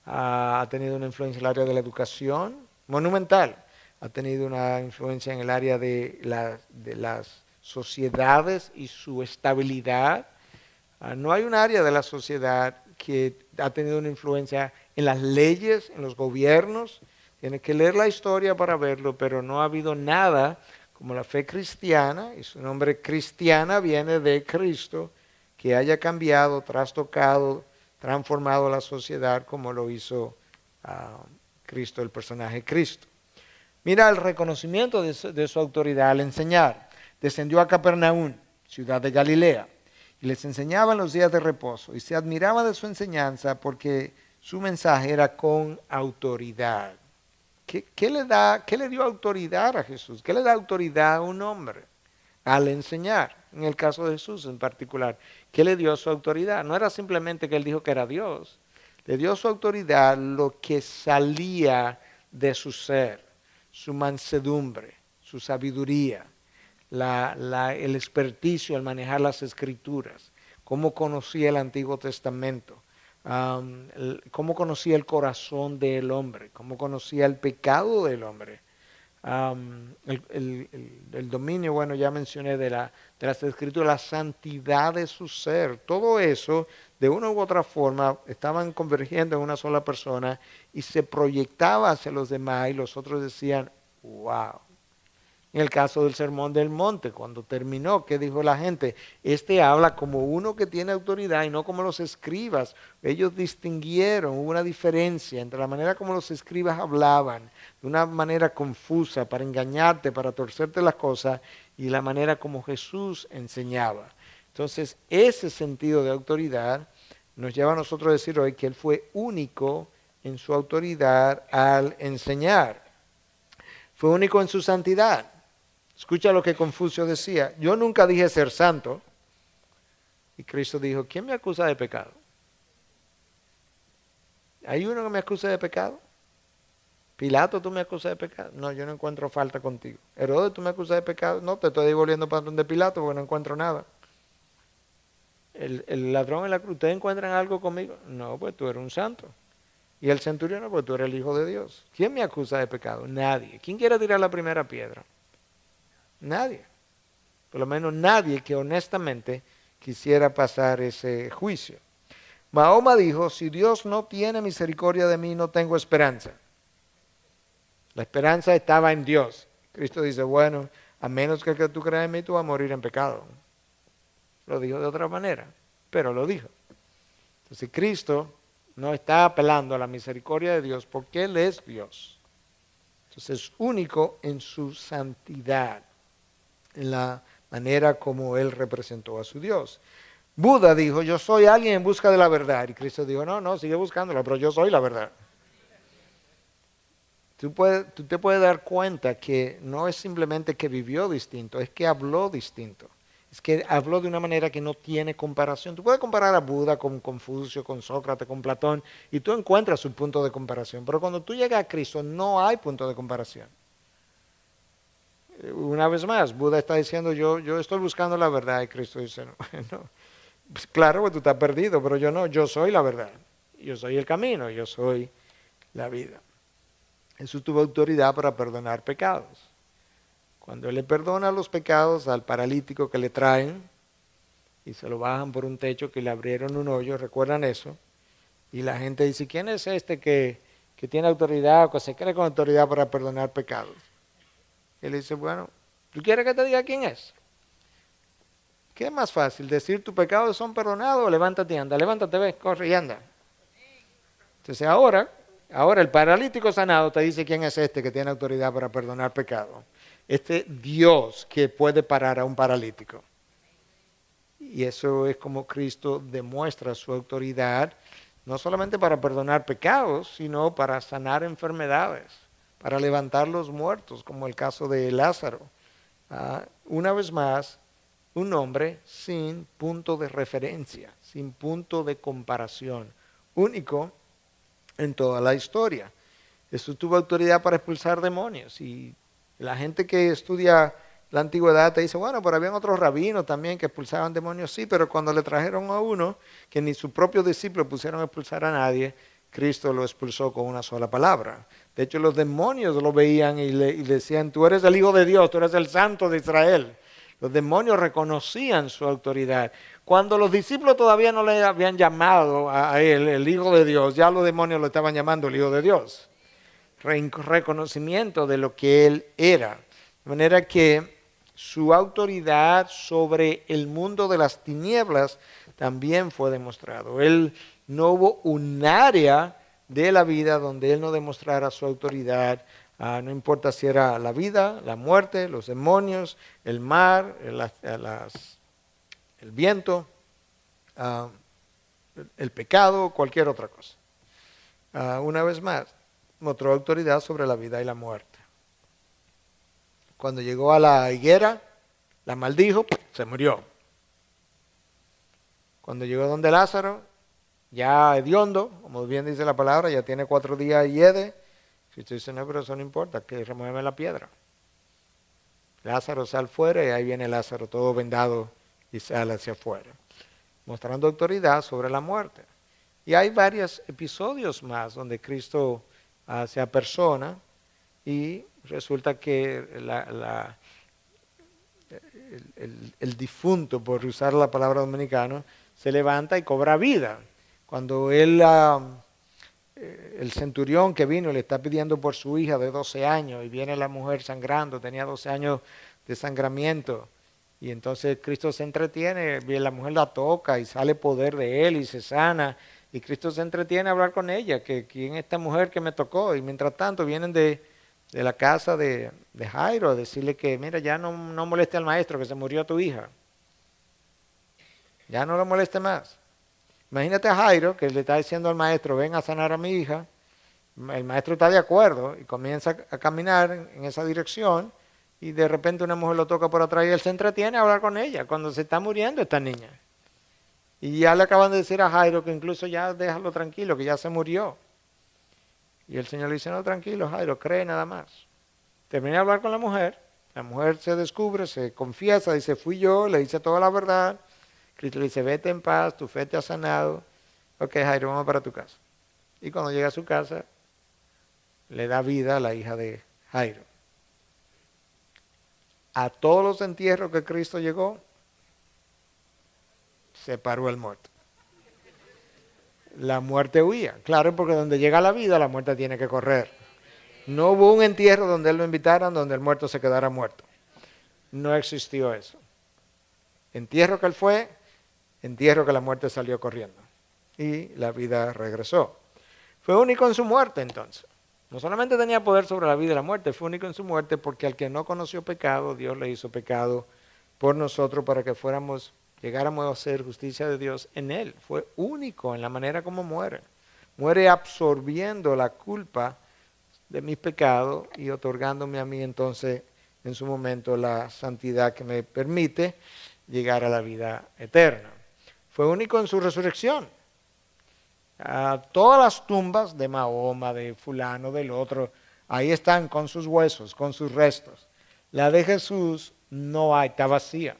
ha tenido una influencia en el área de la educación, monumental. Ha tenido una influencia en el área de las sociedades y su estabilidad. No hay un área de la sociedad que ha tenido una influencia en las leyes, en los gobiernos. Tienes que leer la historia para verlo, pero no ha habido nada como la fe cristiana, y su nombre cristiana viene de Cristo, que haya cambiado, trastocado, transformado la sociedad como lo hizo Cristo, el personaje Cristo. Mira el reconocimiento de su autoridad al enseñar. Descendió a Capernaum, ciudad de Galilea, y les enseñaba en los días de reposo, y se admiraba de su enseñanza porque su mensaje era con autoridad. ¿Qué le dio autoridad a Jesús? ¿Qué le da autoridad a un hombre al enseñar? En el caso de Jesús en particular, ¿qué le dio su autoridad? No era simplemente que él dijo que era Dios. Le dio su autoridad lo que salía de su ser, su mansedumbre, su sabiduría, el experticio al manejar las escrituras, cómo conocía el Antiguo Testamento, cómo conocía el corazón del hombre, cómo conocía el pecado del hombre, el dominio, bueno, ya mencioné de las escrituras, la santidad de su ser, todo eso de una u otra forma estaban convergiendo en una sola persona y se proyectaba hacia los demás y los otros decían, wow. En el caso del Sermón del Monte, cuando terminó, ¿qué dijo la gente? Este habla como uno que tiene autoridad y no como los escribas. Ellos distinguieron, hubo una diferencia entre la manera como los escribas hablaban, de una manera confusa, para engañarte, para torcerte las cosas, y la manera como Jesús enseñaba. Entonces, ese sentido de autoridad nos lleva a nosotros a decir hoy que Él fue único en su autoridad al enseñar. Fue único en su santidad. Escucha lo que Confucio decía. Yo nunca dije ser santo. Y Cristo dijo, ¿quién me acusa de pecado? ¿Hay uno que me acusa de pecado? Pilato, ¿tú me acusas de pecado? No, yo no encuentro falta contigo. Herodes, ¿tú me acusas de pecado? No, te estoy devolviendo para donde Pilato porque no encuentro nada. El ladrón en la cruz, ¿ustedes encuentran algo conmigo? No, pues tú eres un santo. Y el centurión, pues tú eres el Hijo de Dios. ¿Quién me acusa de pecado? Nadie. ¿Quién quiere tirar la primera piedra? Nadie. Por lo menos nadie que honestamente quisiera pasar ese juicio. Mahoma dijo, si Dios no tiene misericordia de mí, no tengo esperanza. La esperanza estaba en Dios. Cristo dice, bueno, a menos que tú creas en mí, tú vas a morir en pecado. Lo dijo de otra manera, pero lo dijo. Entonces Cristo no está apelando a la misericordia de Dios porque Él es Dios. Entonces es único en su santidad, en la manera como Él representó a su Dios. Buda dijo, yo soy alguien en busca de la verdad. Y Cristo dijo, no, sigue buscándola, pero yo soy la verdad. Tú te puedes dar cuenta que no es simplemente que vivió distinto, es que habló distinto. Es que habló de una manera que no tiene comparación. Tú puedes comparar a Buda con Confucio, con Sócrates, con Platón, y tú encuentras un punto de comparación. Pero cuando tú llegas a Cristo no hay punto de comparación. Una vez más, Buda está diciendo, yo estoy buscando la verdad, y Cristo dice, no, no. Pues claro que tú estás perdido, pero yo no, yo soy la verdad. Yo soy el camino, yo soy la vida. Jesús tuvo autoridad para perdonar pecados. Cuando Él le perdona los pecados al paralítico que le traen y se lo bajan por un techo que le abrieron un hoyo, ¿recuerdan eso? Y la gente dice, ¿quién es este que tiene autoridad o que se cree con autoridad para perdonar pecados? Y Él dice, bueno, ¿tú quieres que te diga quién es? ¿Qué es más fácil? ¿Decir tus pecados son perdonados o levántate y anda? Levántate, ve, corre y anda. Entonces ahora el paralítico sanado te dice quién es este que tiene autoridad para perdonar pecados. Este Dios que puede parar a un paralítico. Y eso es como Cristo demuestra su autoridad, no solamente para perdonar pecados, sino para sanar enfermedades, para levantar los muertos, como el caso de Lázaro. Una vez más, un hombre sin punto de referencia, sin punto de comparación, único en toda la historia. Jesús tuvo autoridad para expulsar demonios y la gente que estudia la antigüedad te dice, bueno, pero habían otros rabinos también que expulsaban demonios, sí, pero cuando le trajeron a uno que ni sus propios discípulos pusieron a expulsar a nadie, Cristo lo expulsó con una sola palabra. De hecho, los demonios lo veían y le decían, tú eres el Hijo de Dios, tú eres el Santo de Israel. Los demonios reconocían su autoridad. Cuando los discípulos todavía no le habían llamado a él el Hijo de Dios, ya los demonios lo estaban llamando el Hijo de Dios. Reconocimiento de lo que él era. De manera que su autoridad sobre el mundo de las tinieblas también fue demostrado. No hubo un área de la vida donde él no demostrara su autoridad. No importa si era la vida, la muerte, los demonios, el mar, el viento, el pecado, cualquier otra cosa. Una vez más, mostró autoridad sobre la vida y la muerte. Cuando llegó a la higuera, la maldijo, se murió. Cuando llegó donde Lázaro, ya hediondo, como bien dice la palabra, ya tiene 4 días y hiede. Cristo dice, no, pero eso no importa, que remueve la piedra. Lázaro sale fuera y ahí viene Lázaro todo vendado y sale hacia afuera, mostrando autoridad sobre la muerte. Y hay varios episodios más donde Cristo se apersona y resulta que el difunto, por usar la palabra dominicana, se levanta y cobra vida. Cuando el centurión que vino le está pidiendo por su hija de 12 años y viene la mujer sangrando, tenía 12 años de sangramiento. Y entonces Cristo se entretiene, la mujer la toca y sale poder de él y se sana. Y Cristo se entretiene a hablar con ella, que quién es esta mujer que me tocó. Y mientras tanto vienen de la casa de Jairo a decirle que, mira, ya no moleste al maestro, que se murió tu hija. Ya no lo moleste más. Imagínate a Jairo que le está diciendo al maestro, ven a sanar a mi hija. El maestro está de acuerdo y comienza a caminar en esa dirección y de repente una mujer lo toca por atrás y él se entretiene a hablar con ella cuando se está muriendo esta niña. Y ya le acaban de decir a Jairo que incluso ya déjalo tranquilo, que ya se murió. Y el Señor le dice, no, tranquilo Jairo, cree nada más. Termina de hablar con la mujer se descubre, se confiesa, dice, fui yo, le dice toda la verdad. Cristo le dice, vete en paz, tu fe te ha sanado. Ok, Jairo, vamos para tu casa. Y cuando llega a su casa, le da vida a la hija de Jairo. A todos los entierros que Cristo llegó, se paró el muerto. La muerte huía. Claro, porque donde llega la vida, la muerte tiene que correr. No hubo un entierro donde él lo invitaran, donde el muerto se quedara muerto. No existió eso. Entierro que él fue, entierro que la muerte salió corriendo. Y la vida regresó. Fue único en su muerte entonces. No solamente tenía poder sobre la vida y la muerte, fue único en su muerte porque al que no conoció pecado, Dios le hizo pecado por nosotros para que llegáramos a ser justicia de Dios en él. Fue único en la manera como muere. Muere absorbiendo la culpa de mis pecados y otorgándome a mí entonces en su momento la santidad que me permite llegar a la vida eterna. Fue único en su resurrección. Todas las tumbas de Mahoma, de fulano, del otro, ahí están con sus huesos, con sus restos. La de Jesús no hay, está vacía.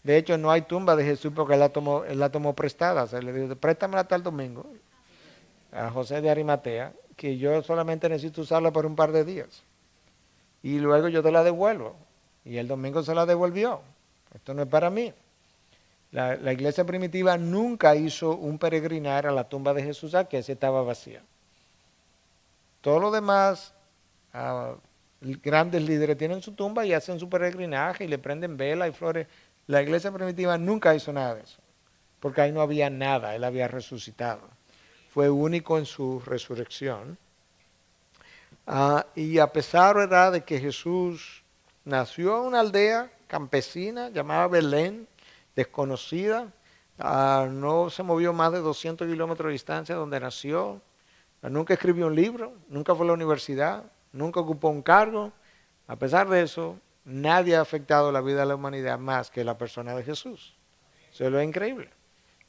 De hecho, no hay tumba de Jesús porque él la tomó prestada. Se le dijo, préstamela hasta el domingo a José de Arimatea, que yo solamente necesito usarla por un par de días. Y luego yo te la devuelvo. Y el domingo se la devolvió. Esto no es para mí. La iglesia primitiva nunca hizo un peregrinar a la tumba de Jesús, que esa estaba vacía. Todos los demás grandes líderes tienen su tumba y hacen su peregrinaje y le prenden vela y flores. La iglesia primitiva nunca hizo nada de eso, porque ahí no había nada, él había resucitado. Fue único en su resurrección. Y a pesar, ¿verdad?, de que Jesús nació en una aldea campesina llamada Belén, desconocida, no se movió más de 200 kilómetros de distancia donde nació, nunca escribió un libro, nunca fue a la universidad, nunca ocupó un cargo. A pesar de eso, nadie ha afectado la vida de la humanidad más que la persona de Jesús. Eso es lo increíble.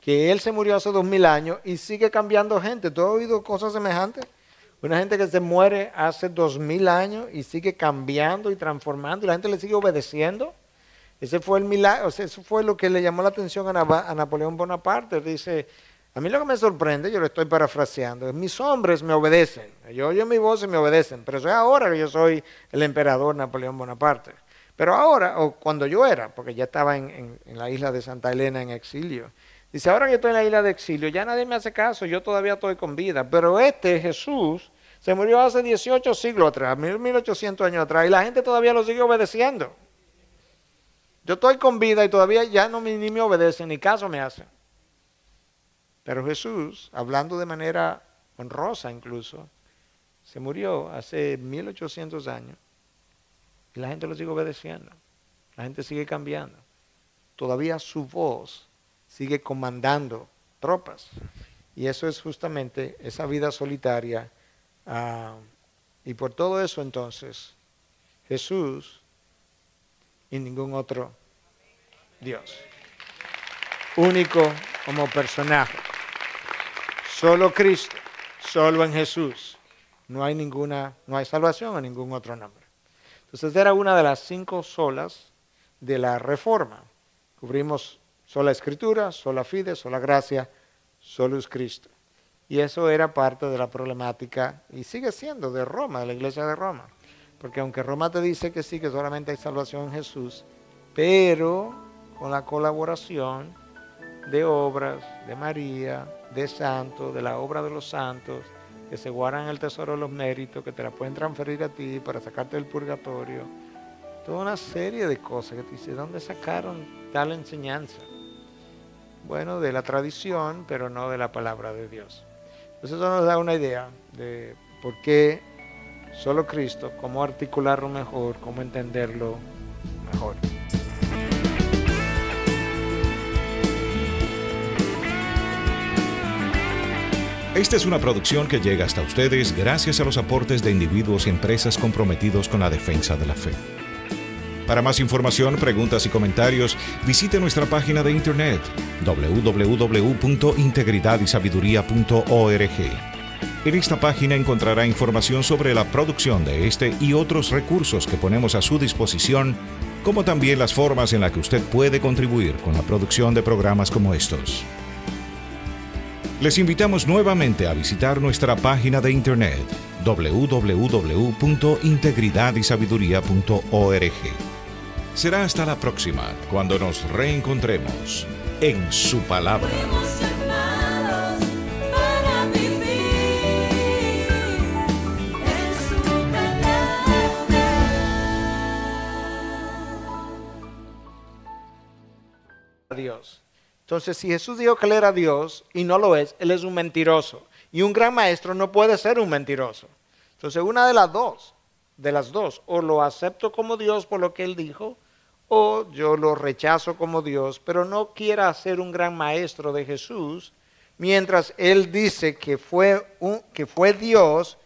Que Él se murió hace 2000 años y sigue cambiando gente. ¿Tú has oído cosas semejantes? Una gente que se muere hace 2000 años y sigue cambiando y transformando y la gente le sigue obedeciendo. Ese fue el milagro, o sea, eso fue lo que le llamó la atención a Napoleón Bonaparte. Dice, a mí lo que me sorprende, yo lo estoy parafraseando, es mis hombres me obedecen. Yo oyo mi voz y me obedecen, pero eso es ahora que yo soy el emperador Napoleón Bonaparte. Pero ahora, o cuando yo era, porque ya estaba en la isla de Santa Elena en exilio, dice, ahora que estoy en la isla de exilio, ya nadie me hace caso, yo todavía estoy con vida. Pero Jesús, se murió hace 18 siglos atrás, 1800 años atrás, y la gente todavía lo sigue obedeciendo. Yo estoy con vida y todavía ya ni me obedecen, ni caso me hacen. Pero Jesús, hablando de manera honrosa incluso, se murió hace 1800 años y la gente lo sigue obedeciendo. La gente sigue cambiando. Todavía su voz sigue comandando tropas. Y eso es justamente esa vida solitaria. Y por todo eso entonces, Jesús y ningún otro Dios. Único como personaje. Solo Cristo, solo en Jesús. No hay salvación en ningún otro nombre. Entonces era una de las 5 solas de la Reforma. Cubrimos sola Escritura, sola fide, sola gracia, solus Cristo. Y eso era parte de la problemática, y sigue siendo de Roma, de la iglesia de Roma. Porque aunque Roma te dice que sí, que solamente hay salvación en Jesús, pero con la colaboración de obras, de María, de santos, de la obra de los santos, que se guardan el tesoro de los méritos, que te la pueden transferir a ti para sacarte del purgatorio. Toda una serie de cosas que te dice, ¿dónde sacaron tal enseñanza? Bueno, de la tradición, pero no de la palabra de Dios. Entonces eso nos da una idea de por qué solo Cristo, cómo articularlo mejor, cómo entenderlo mejor. Esta es una producción que llega hasta ustedes gracias a los aportes de individuos y empresas comprometidos con la defensa de la fe. Para más información, preguntas y comentarios, visite nuestra página de internet www.integridadysabiduría.org. En esta página encontrará información sobre la producción de este y otros recursos que ponemos a su disposición, como también las formas en las que usted puede contribuir con la producción de programas como estos. Les invitamos nuevamente a visitar nuestra página de internet www.integridadysabiduría.org. Será hasta la próxima, cuando nos reencontremos en su palabra. Dios. Entonces, si Jesús dijo que Él era Dios y no lo es, Él es un mentiroso. Y un gran maestro no puede ser un mentiroso. Entonces, una de las dos, o lo acepto como Dios por lo que Él dijo, o yo lo rechazo como Dios, pero no quiera ser un gran maestro de Jesús, mientras Él dice que fue Dios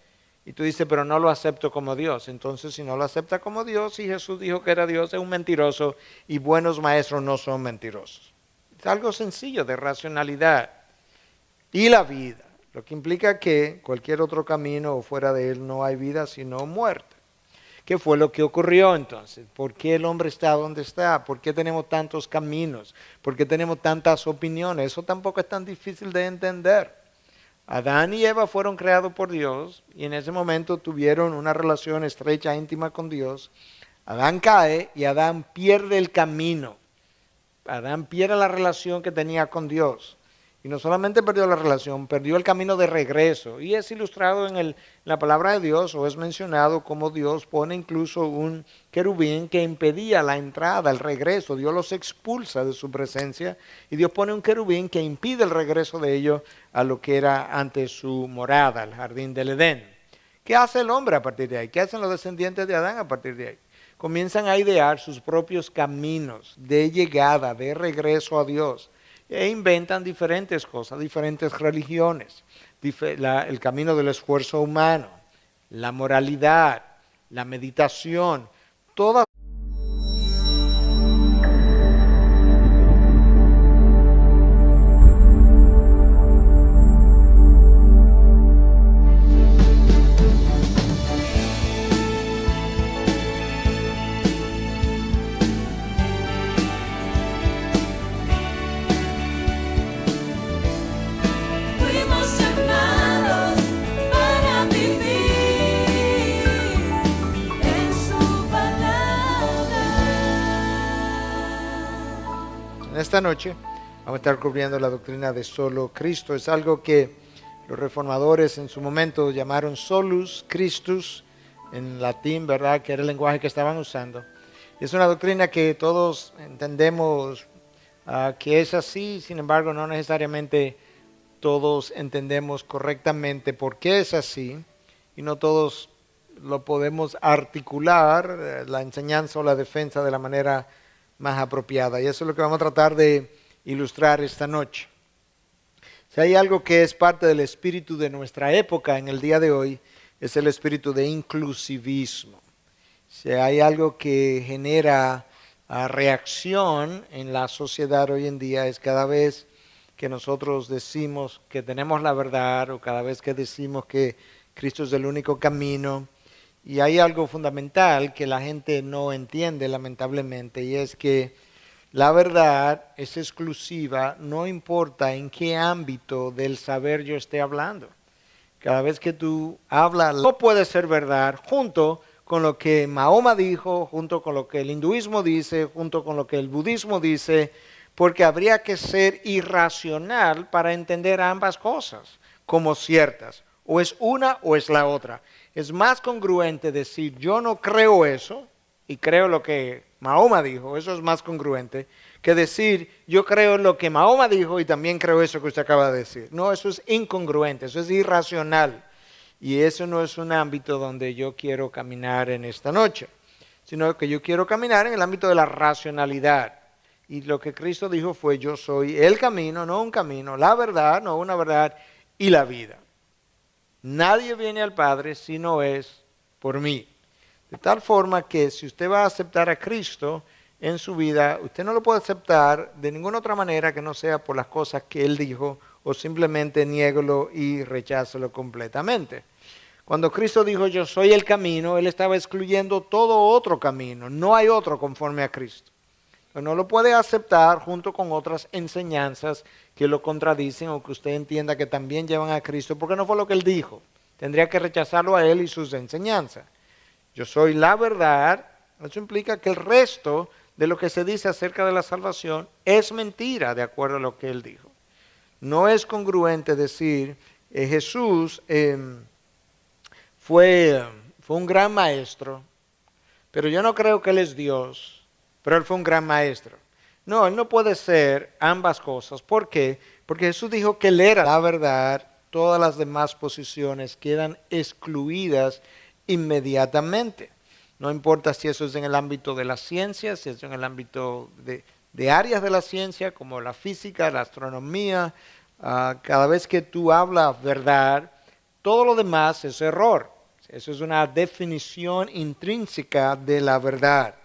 Y tú dices, pero no lo acepto como Dios. Entonces, si no lo acepta como Dios, y Jesús dijo que era Dios, es un mentiroso, y buenos maestros no son mentirosos. Es algo sencillo de racionalidad. Y la vida, lo que implica que cualquier otro camino o fuera de él no hay vida sino muerte. ¿Qué fue lo que ocurrió entonces? ¿Por qué el hombre está donde está? ¿Por qué tenemos tantos caminos? ¿Por qué tenemos tantas opiniones? Eso tampoco es tan difícil de entender. Adán y Eva fueron creados por Dios y en ese momento tuvieron una relación estrecha, íntima con Dios. Adán cae y Adán pierde el camino. Adán pierde la relación que tenía con Dios. Y no solamente perdió la relación, perdió el camino de regreso. Y es ilustrado en la palabra de Dios, o es mencionado como Dios pone incluso un querubín que impedía la entrada, el regreso. Dios los expulsa de su presencia y Dios pone un querubín que impide el regreso de ellos a lo que era antes su morada, el jardín del Edén. ¿Qué hace el hombre a partir de ahí? ¿Qué hacen los descendientes de Adán a partir de ahí? Comienzan a idear sus propios caminos de llegada, de regreso a Dios. E inventan diferentes cosas, diferentes religiones, el camino del esfuerzo humano, la moralidad, la meditación, todas. Esta noche vamos a estar cubriendo la doctrina de solo Cristo. Es algo que los reformadores en su momento llamaron solus Christus, en latín, ¿verdad? Que era el lenguaje que estaban usando. Es una doctrina que todos entendemos que es así, sin embargo no necesariamente todos entendemos correctamente por qué es así y no todos lo podemos articular, la enseñanza o la defensa de la manera más apropiada. Y eso es lo que vamos a tratar de ilustrar esta noche. Si hay algo que es parte del espíritu de nuestra época en el día de hoy, es el espíritu de inclusivismo. Si hay algo que genera reacción en la sociedad hoy en día, es cada vez que nosotros decimos que tenemos la verdad o cada vez que decimos que Cristo es el único camino. Y hay algo fundamental que la gente no entiende lamentablemente, y es que la verdad es exclusiva, no importa en qué ámbito del saber yo esté hablando. Cada vez que tú hablas, no puede ser verdad junto con lo que Mahoma dijo, junto con lo que el hinduismo dice, junto con lo que el budismo dice, porque habría que ser irracional para entender ambas cosas como ciertas. O es una o es la otra. Es más congruente decir yo no creo eso y creo lo que Mahoma dijo, eso es más congruente, que decir yo creo lo que Mahoma dijo y también creo eso que usted acaba de decir. No, eso es incongruente, eso es irracional. Y eso no es un ámbito donde yo quiero caminar en esta noche, sino que yo quiero caminar en el ámbito de la racionalidad. Y lo que Cristo dijo fue yo soy el camino, no un camino, la verdad, no una verdad, y la vida. Nadie viene al Padre si no es por mí. De tal forma que si usted va a aceptar a Cristo en su vida, usted no lo puede aceptar de ninguna otra manera que no sea por las cosas que Él dijo o simplemente niégalo y rechácelo completamente. Cuando Cristo dijo yo soy el camino, Él estaba excluyendo todo otro camino. No hay otro conforme a Cristo. No lo puede aceptar junto con otras enseñanzas que lo contradicen o que usted entienda que también llevan a Cristo, porque no fue lo que Él dijo. Tendría que rechazarlo a Él y sus enseñanzas. Yo soy la verdad, eso implica que el resto de lo que se dice acerca de la salvación es mentira, de acuerdo a lo que Él dijo. No es congruente decir, Jesús fue un gran maestro, pero yo no creo que Él es Dios. Pero Él fue un gran maestro. No, Él no puede ser ambas cosas. ¿Por qué? Porque Jesús dijo que Él era la verdad. Todas las demás posiciones quedan excluidas inmediatamente. No importa si eso es en el ámbito de la ciencia, si es en el ámbito de áreas de la ciencia, como la física, la astronomía. Cada vez que tú hablas verdad, todo lo demás es error. Eso es una definición intrínseca de la verdad.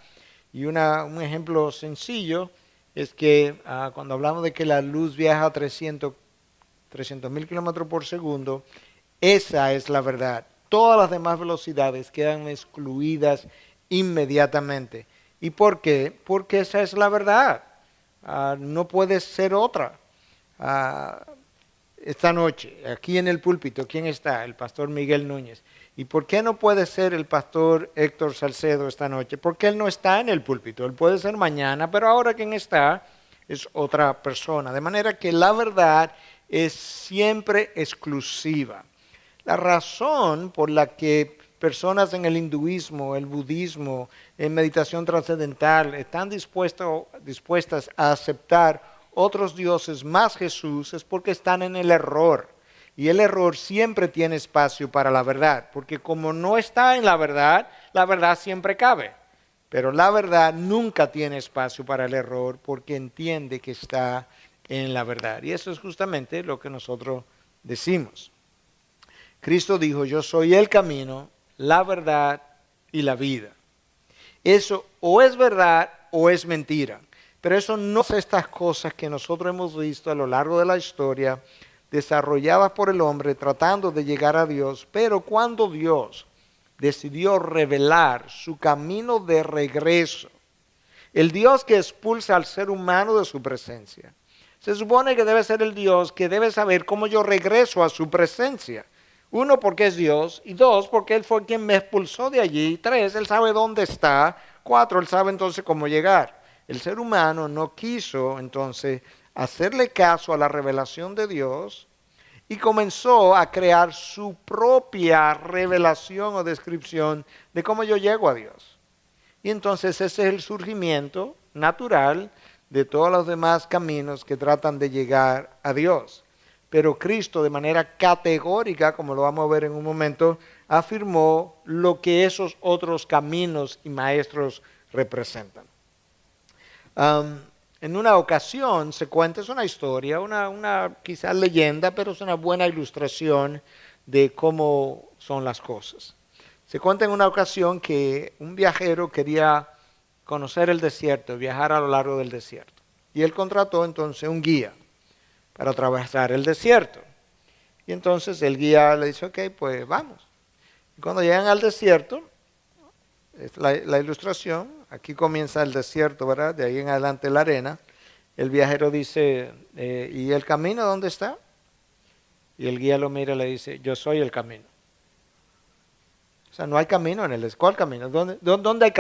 Y un ejemplo sencillo es que cuando hablamos de que la luz viaja a 300.000 kilómetros por segundo, esa es la verdad. Todas las demás velocidades quedan excluidas inmediatamente. ¿Y por qué? Porque esa es la verdad. No puede ser otra. Esta noche, aquí en el púlpito, ¿quién está? El pastor Miguel Núñez. ¿Y por qué no puede ser el pastor Héctor Salcedo esta noche? Porque él no está en el púlpito. Él puede ser mañana, pero ahora quien está es otra persona. De manera que la verdad es siempre exclusiva. La razón por la que personas en el hinduismo, el budismo, en meditación trascendental están dispuestas a aceptar otros dioses más Jesús es porque están en el error. Y el error siempre tiene espacio para la verdad, porque como no está en la verdad siempre cabe. Pero la verdad nunca tiene espacio para el error porque entiende que está en la verdad. Y eso es justamente lo que nosotros decimos. Cristo dijo, yo soy el camino, la verdad y la vida. Eso o es verdad o es mentira. Pero eso no es estas cosas que nosotros hemos visto a lo largo de la historia, desarrolladas por el hombre tratando de llegar a Dios. Pero cuando Dios decidió revelar su camino de regreso, el Dios que expulsa al ser humano de su presencia, se supone que debe ser el Dios que debe saber cómo yo regreso a su presencia. Uno, porque es Dios, y dos, porque Él fue quien me expulsó de allí, y tres, Él sabe dónde está, cuatro, Él sabe entonces cómo llegar. El ser humano no quiso entonces hacerle caso a la revelación de Dios y comenzó a crear su propia revelación o descripción de cómo yo llego a Dios. Y entonces ese es el surgimiento natural de todos los demás caminos que tratan de llegar a Dios. Pero Cristo de manera categórica, como lo vamos a ver en un momento, afirmó lo que esos otros caminos y maestros representan. En una ocasión se cuenta, es una historia, una quizás leyenda, pero es una buena ilustración de cómo son las cosas. Se cuenta en una ocasión que un viajero quería conocer el desierto, viajar a lo largo del desierto. Y él contrató entonces un guía para atravesar el desierto. Y entonces el guía le dice, ok, pues vamos. Y cuando llegan al desierto, es la ilustración, aquí comienza el desierto, ¿verdad? De ahí en adelante la arena. El viajero dice, ¿y el camino dónde está? Y el guía lo mira y le dice, yo soy el camino. O sea, no hay camino en el desierto. ¿Cuál camino? ¿Dónde hay camino?